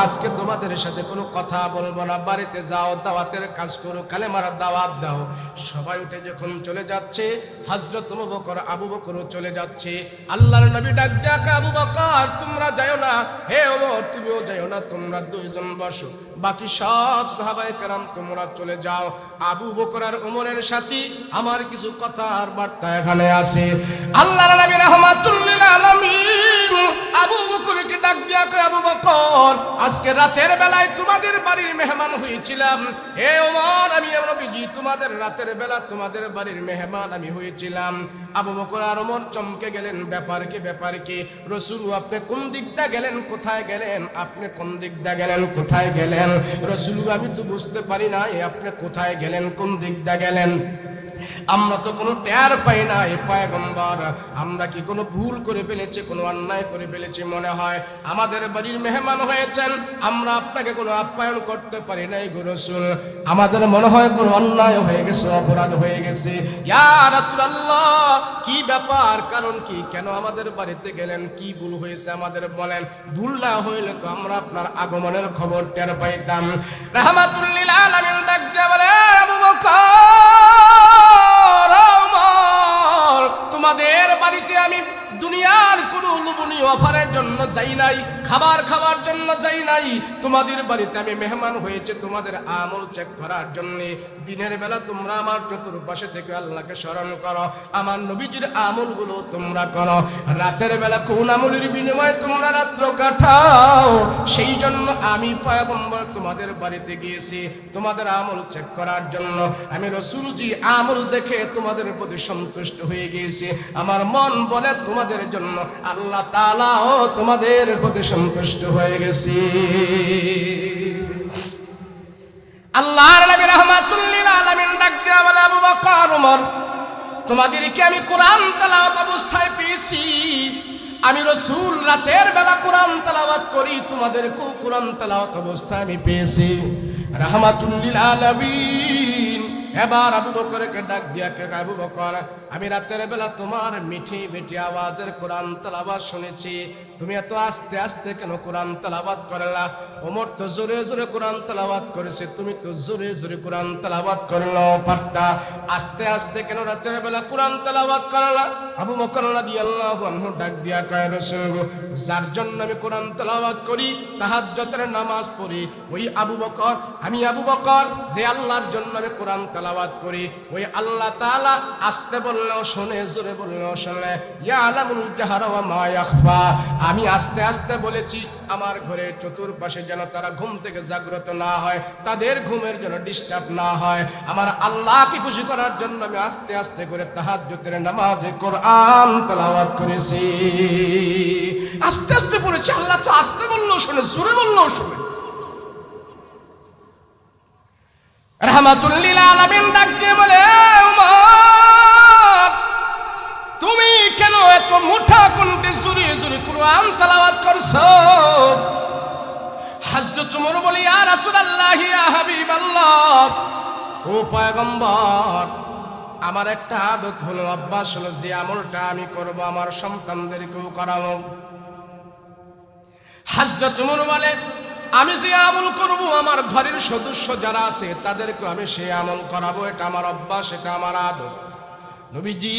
আজকে তোমাদের সাথে কোনো কথা বলবো না, বাড়িতে যাও, দাওয়াতের কাজ করো, কালেমার দাওয়াত দাও। সবাই উঠে যখন চলে যাচ্ছে, হযরত আবু বকরও চলে যাচ্ছে। আল্লাহর নবী ডাক দেয়া, আবু বকর তোমরা যাও না, হে ওমর তুমিও যাও না, তোমরা দুইজন বসো, বাকি সব সাহাবায়ে কেরাম তোমরা চলে যাও। আবু বকর আর ওমরের সাথে আমার কিছু কথা আর বার্তা এখানে আছে। আল্লাহর নবী রাহমাতুল লিল আলামিন আবু বকরকে ডাক দিয়া কয়, আবু বকর আজকে রাতের বেলায় তোমাদের বাড়ির মেহমান হয়েছিলাম। হে ওমর, আমি নবীজি তোমাদের রাতের বেলা তোমাদের বাড়ির মেহমান আমি হয়েছিলাম। আবু বকর আর ওমর চমকে গেলেন, ব্যাপার কি, ব্যাপার কি? রাসূল আপনি কোন দিকটা গেলেন, কোথায় গেলেন? আপনি কোন দিকটা গেলেন, কোথায় গেলেন? রাসূল আমি তো বুঝতে পারি না আপনি কোথায় গেলেন, কোন দিকটা গেলেন। আমরা তো কোনো টের পাই না এ পয়গম্বর, আমরা কি কোনো ভুল করে ফেলেছি, কোনো অন্যায় করে ফেলেছি মনে হয়? আমাদের বাড়ির মেহমান হয়েছেন, আমরা আপনাকে কোনো আপ্যায়ন করতে পারি নাই গো রাসূল, আমাদের মনে হয় কোনো অন্যায় হয়ে গেছে, অপরাধ হয়ে গেছে। ইয়া রাসূলুল্লাহ কি ব্যাপার, কারণ কি, কেন আমাদের বাড়িতে গেলেন, কি ভুল হয়েছে আমাদের বলেন। ভুল না হইলে তো আমরা আপনার আগমনের খবর টের পাইতাম। রাহমাতুল লিল আলামিন ডাক দিয়া বলে, আবু বকর তোমাদের বাড়িতে আমি দুনিয়ার কোনো লোভনীয় অফারের জন্য যাই নাই, খাবার খাওয়ার জন্য যাই নাই, তোমাদের বাড়িতে আমি মেহমান হয়েছে তোমাদের আমল চেক করার জন্য। দিনের বেলা তোমরা আমার চতুর্পাশে থেকে আল্লাহকে স্মরণ করো, আমার নবীজির আমলগুলো তোমরা করো, রাতের বেলা কোন আমলের বিনিময়ে তোমরা রাত্র কাটাও, সেই জন্য আমি পয়গম্বর তোমাদের বাড়িতে গিয়েছি তোমাদের আমল চেক করার জন্য। আমি রাসূলজি আমল দেখে তোমাদের প্রতি সন্তুষ্ট হয়ে গিয়েছি, আমার মন বলে তোমাদের জন্য আল্লাহ তাআলাও তোমাদের প্রতি সন্তুষ্ট হয়ে গেছে। আল্লাহর নবী রাহমাতুল লিল আলামিন ডাক দিয়া বলে, আবু বকর, ওমর, তোমাদেরকে আমি কোরআন তেলাওয়াত অবস্থায় পেয়েছি। আমি রাসূল রাতের বেলা কোরআন তেলাওয়াত করি, তোমাদেরকেও কোরআন তেলাওয়াত অবস্থায় আমি পেয়েছি। রাহমাতুল লিল আলামিন এবার আবু বকরকে ডাক দিয়া কে, আবু বকর, আমি রাতের বেলা তোমার মিঠি মিঠি আওয়াজের কোরআন তেলাওয়াত শুনেছি, তুমি এত আস্তে আস্তে কেন কোরআন তেলাওয়াত করলা? ওমর তো জোরে জোরে কোরআন তেলাওয়াত করেছে, তুমি তো জোরে জোরে কোরআন তেলাওয়াত করলো পারতা, আস্তে আস্তে কেন রাতের বেলা কোরআন তেলাওয়াত করলা? আবু বকর রাদিয়াল্লাহু আনহু ডাক দিয়া কয়, রাসূল, যার জন্য আমি কোরআন তেলাওয়াত করি, তাহাজ্জুদের নামাজ পড়ি, ওই আবু বকর, আমি আবু বকর যে আল্লাহর জন্য আমি কোরআন তেলাওয়াত করি, ওই আল্লাহ তাআলা আস্তে বললেও শুনে, জোরে বললেও শুনে, ইয়ালামুল জাহরা ওয়া মা ইয়াখফা। আমি আস্তে আস্তে বলেছি আমার ঘরের চতুর্পাশে যেন তারা ঘুম থেকে জাগ্রত না হয়, তাদের ঘুমের জন্য ডিস্টার্ব না হয়। আমার আল্লাহকে খুশি করার জন্য আমি আস্তে আস্তে করে তাহাজ্জুদের নামাজে কোরআন তেলাওয়াত করেছি। আস্তে আস্তে পড়েছি, আল্লাহ তো আস্তে বললেও শুনে, জোরে বললেও শুনে। রাহমাতুল লিল আলামিন ডাক দিয়ে বলে, ওমর, তুমি কেন এত মুঠা কণ্ঠে জোরে জোরে কোরআন তেলাওয়াত করছো? হযরত ওমর বলে, ইয়া রাসূলুল্লাহ, ইয়া হাবিবাল্লাহ, ও পয়গম্বর, আমার একটা আদত হলো, অভ্যাস হলো, যে আমলটা আমি করব আমার সন্তানদেরকেও করাবো। হযরত ওমর বলে, আমি যে আমল করব আমার ঘরের সদস্য যারা আছে তাদেরকে আমি সেই আমল করাবো, এটা আমার অভ্যাস, এটা আমার আদত। নবীজি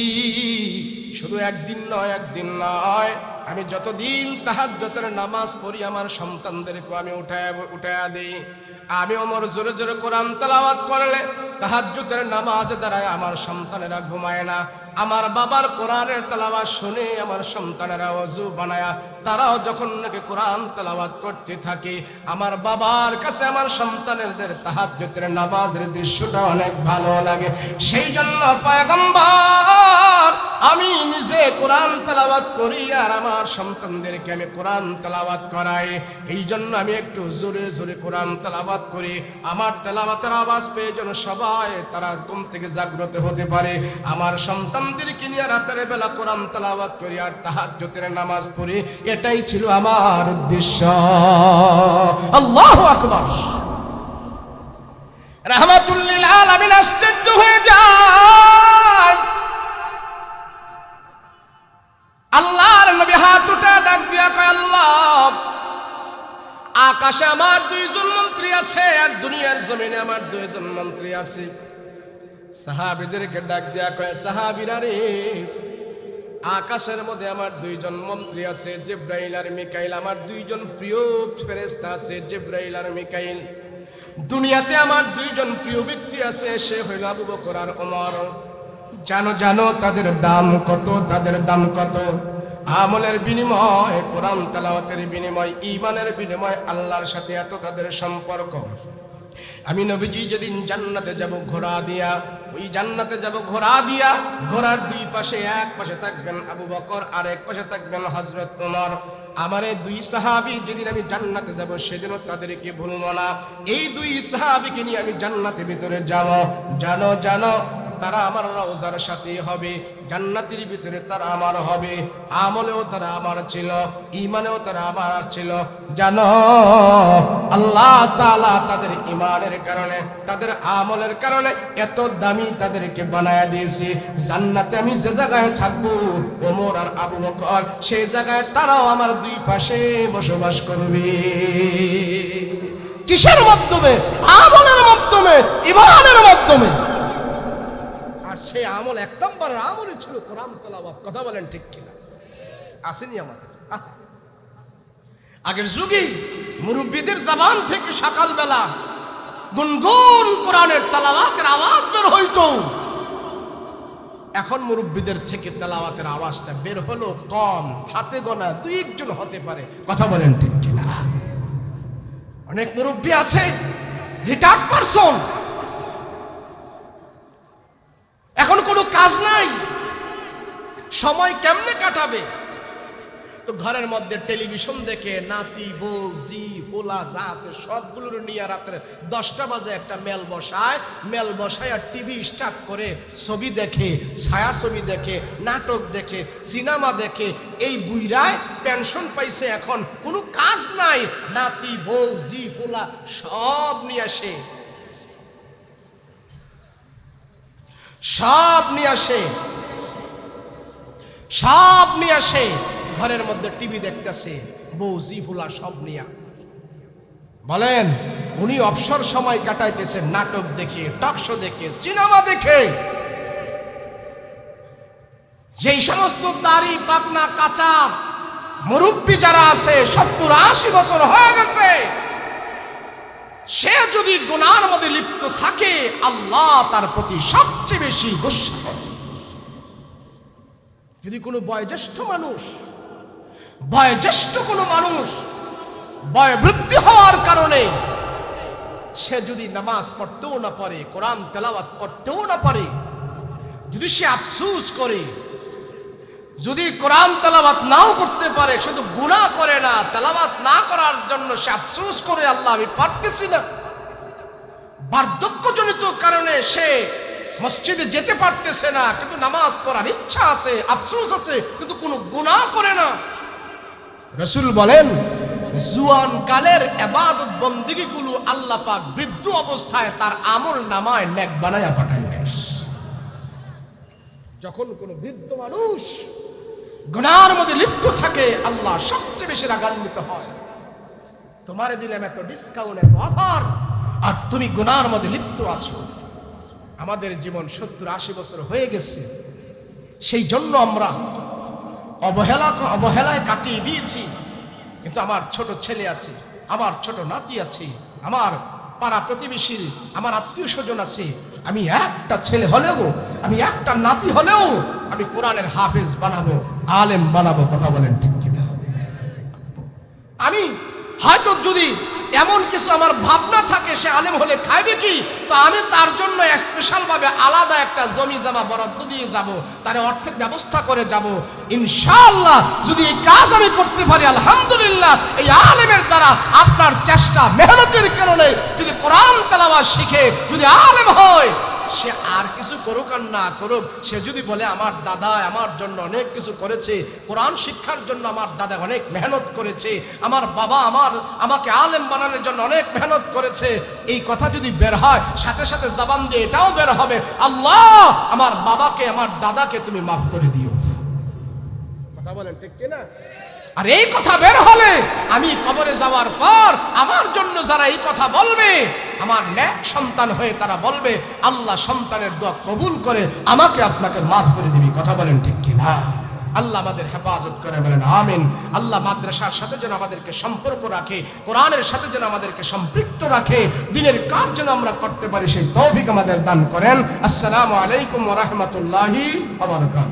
শুধু একদিন নয়, আমি যতদিন তাহাজ্জুদের নামাজ পড়ি আমার সন্তানদেরকে আমি উঠায়া দিই। আমি ওমর জোরে জোরে কোরআন তেলাওয়াত করলে তাহাজ্জুদের নামাজ দ্বারা আমার সন্তানেরা ঘুমায় না। আমার বাবার কোরআনের তেলাওয়াত শুনে আমার সন্তানেরা ওযু বানায়া তারাও যখন নাকি কোরআন তেলাওয়াত করতে থাকে, আমার বাবার কাছে আমার সন্তানেরদের তাহাজ্জুদের নামাজের দৃশ্যটা অনেক ভালো লাগে। সেই জন্য পয়গম্বর, আমি নিজে কোরআন তেলাওয়াত করি আর আমার সন্তানদেরকে আমি কোরআন তেলাওয়াত করাই। এই জন্য আমি একটু জোরে জোরে কোরআন তেলাওয়াত করি, আমার তেলাওয়াতের আওয়াজ পেয়ে যেন সবাই তারা ঘুম থেকে জাগ্রত হতে পারে। আমার সন্তানদেরকে নিয়ে রাতের বেলা কোরআন তেলাওয়াত করি আর তাহাজ্জুদের নামাজ পড়ি, এটাই ছিল আমার উদ্দেশ্য। আল্লাহু আকবার। রাহমাতুল লিল আলামিন আশ্চর্য হয়ে যায়। আল্লাহর নবী হাত উঠে ডাক দিয়া কয়, আল্লাহ, আকাশে আমার দুইজন মন্ত্রী আছে আর দুনিয়ার জমিনে আমার দুইজন মন্ত্রী আছে। সাহাবীদেরকে ডাক দিয়া কয়, সাহাবীরা রে, আকাশের মধ্যে আমার দুইজন মন্ত্রী আছে, জিবরাইল আর মিকাইল, আমার দুইজন প্রিয় ফেরেশতা আছে, জিবরাইল আর মিকাইল। দুনিয়াতে আমার দুইজন প্রিয় ব্যক্তি আছে, সে হইল আবু বকর আর ওমর। জানো তাদের দাম কত, তাদের দাম কত? আমলের বিনিময়, কোরআন তেলাওয়াতের বিনিময়, ঈমানের বিনিময়, আল্লাহর সাথে এত তাদের সম্পর্ক। আমি নবীজি যেদিন জান্নাতে যাব ঘোড়া দিয়া, ওই জান্নাতে যাব ঘোড়া দিয়া, ঘোড়ার দুই পাশে, এক পাশে থাকবেন আবু বকর আর এক পাশে থাকবেন হযরত ওমর। আমার এই দুই সাহাবী যেদিন আমি জান্নাতে যাব সেদিনও তাদেরকে ভুলবো না। এই দুই সাহাবীকে নিয়ে আমি জান্নাতের ভিতরে যাব। জানো তারা আমার রওজার সাথে হবে, জান্নাতের ভিতরে তারা আমার হবে। আমলেও তারা আমার ছিল, ঈমানেও তারা আমার ছিল। জানো আল্লাহ তাআলা তাদের ঈমানের কারণে, তাদের আমলের কারণে এত দামি তাদেরকে বানায়া দিয়েছে। জান্নাতে আমি যে জায়গায় থাকবো, ওমর আর আবু বকর সেই জায়গায় তারাও আমার দুই পাশে বসবাস করবে। কিসের মাধ্যমে? আমলের মাধ্যমে, ঈমানের মাধ্যমে। সেই আমল এক নম্বর আমলই ছিল কোরআন তেলাওয়াত। কথা বলেন ঠিক কিনা? আসেনি আমাদের? আগের যুগে মুরব্বীদের জবান থেকে সকালবেলা গুনগুন কোরআনের তেলাওয়াতের আওয়াজ বের হইতো। এখন মুরব্বীদের থেকে তেলাওয়াতের আওয়াজটা বের হলো কম, হাতে গোনা দুই একজন হতে পারে। কথা বলেন ঠিক কিনা? অনেক মুরব্বী আছে, রিটায়ার্ড পারসন, এখন কোনো কাজ নাই, সময় কেমনে কাটাবে? তো ঘরের মধ্যে টেলিভিশন দেখে নাতি বউ জি হোলা যা আছে সবগুলোর নিয়ে রাত্রে 10টা বাজে একটা মেল বসায় আর টিভি স্টার্ট করে ছবি দেখে, ছায়া ছবি দেখে, নাটক দেখে, সিনেমা দেখে। এই বুইরায় পেনশন পাইছে, এখন কোনো কাজ নাই, নাতি বউ জি হোলা সব নিয়ে আসে ঘরের মধ্যে টিভি দেখতেছে, বউ জি ফুলা সব নিয়া। বলেন উনি অবসর সময় কাটাইতেছেন নাটক দেখে, টক শো দেখে, সিনেমা দেখে। যেই সমস্ত দাড়ি পাকনা কাঁচা মুরব্বী যারা আছে 70-80 বছর হয়ে গেছে, সে যদি গুনার মধ্যে লিপ্ত থাকে আল্লাহ তার প্রতি সবচেয়ে বেশি গুসা করে। যদি কোনো বয়োজ্যেষ্ঠ কোনো মানুষ বয়োবৃদ্ধি হওয়ার কারণে সে যদি নামাজ পড়তেও না পারে, কোরআন তেলাওয়াত করতেও না পারে, যদি সে আফসোস করে, যদি কোরআন তেলাওয়াত নাও করতে পারে, শুধু গুনাহ করে না, তেলাওয়াত না করার জন্য সে আফসোস করে আল্লাহ আমি পারতেছি না, বার্ধক্যজনিত কারণে সে মসজিদে যেতে পারতেছে না, কিন্তু নামাজ পড়ার ইচ্ছা আছে, আফসোস আছে, কিন্তু কোনো গুনাহ করে না। রাসূল বলেন জুয়ান কালের ইবাদত বন্দেগী গুলো আল্লাহ পাক বৃদ্ধ অবস্থায় তার আমল নামায় নেক বানায়া পাঠাইবেন। যখন কোন বৃদ্ধ মানুষ গুনার মধ্যে লিপ্ত থাকে আল্লাহ সবচেয়ে বেশি রাগান্বিত হয়। তোমারে দিলাম এত ডিসকাউন্ট, এত অফার, আর তুমি গুনার মধ্যে লিপ্ত আছো। আমাদের জীবন 70-80 বছর হয়ে গেছে, সেই জন্য আমরা অবহেলায় কাটিয়ে দিয়েছি। কিন্তু আমার ছোট ছেলে আছে, আমার ছোট নাতি আছে, আমার পাড়া প্রতিবেশী, আমার আত্মীয় স্বজন আছে, আমি একটা ছেলে হলেও, আমি একটা নাতি হলেও আমি কোরআনের হাফেজ বানাবো, আলেম বানাবো। কথা বলেন ঠিক কিনা? আমি হয়তো যদি এমন কিছু আমার ভাবনা থাকে সে আলেম হলে খাইবে কি, তো আমি তার জন্য স্পেশাল ভাবে আলাদা একটা জমি জমা বরাদ্দ দিয়ে যাব, তার অর্থের ব্যবস্থা করে যাব। ইনশাআল্লাহ যদি এই কাজ আমি করতে পারি আলহামদুলিল্লাহ, এই আলেমের দ্বারা আপনার চেষ্টা মেহনতের কারণে যদি কোরআন তেলাওয়াত শিখে যদি আলেম হয়, সে আর কিছু করুক আর না করুক, সে যদি বলে আমার দাদা আমার জন্য অনেক কিছু করেছে, কোরআন শিক্ষার জন্য আমার দাদা অনেক মেহনত করেছে, আমার বাবা আমাকে আলেম বানানোর জন্য অনেক মেহনত করেছে, এই কথা যদি বের হয় সাথে সাথে জবান দিয়ে এটাও বের হবে, আল্লাহ আমার বাবাকে আমার দাদাকে তুমি মাফ করে দিও। কথা বলেন ঠিক কিনা? আর এই কথা বের হলে আমি কবরে যাওয়ার পর আমার জন্য যারা এই কথা বলবে, আমার নেক সন্তান হয়ে তারা বলবে আল্লাহ সন্তানের দোয়া কবুল করে আমাকে আপনাকে মাফ করে দিবি। কথা বলেন ঠিক কিনা? আল্লাহ আমাদের হেফাজত করে, বলেন আমিন। আল্লাহ মাদ্রাসার সাথে যেন আমাদেরকে সম্পর্ক রাখে, কোরআনের সাথে যেন আমাদেরকে সম্পৃক্ত রাখে, দ্বীনের কাজ যেন আমরা করতে পারি সেই তৌফিক আমাদের দান করেন। আসসালামু আলাইকুম ওয়া রাহমাতুল্লাহি ওয়া বারাকাতুহু।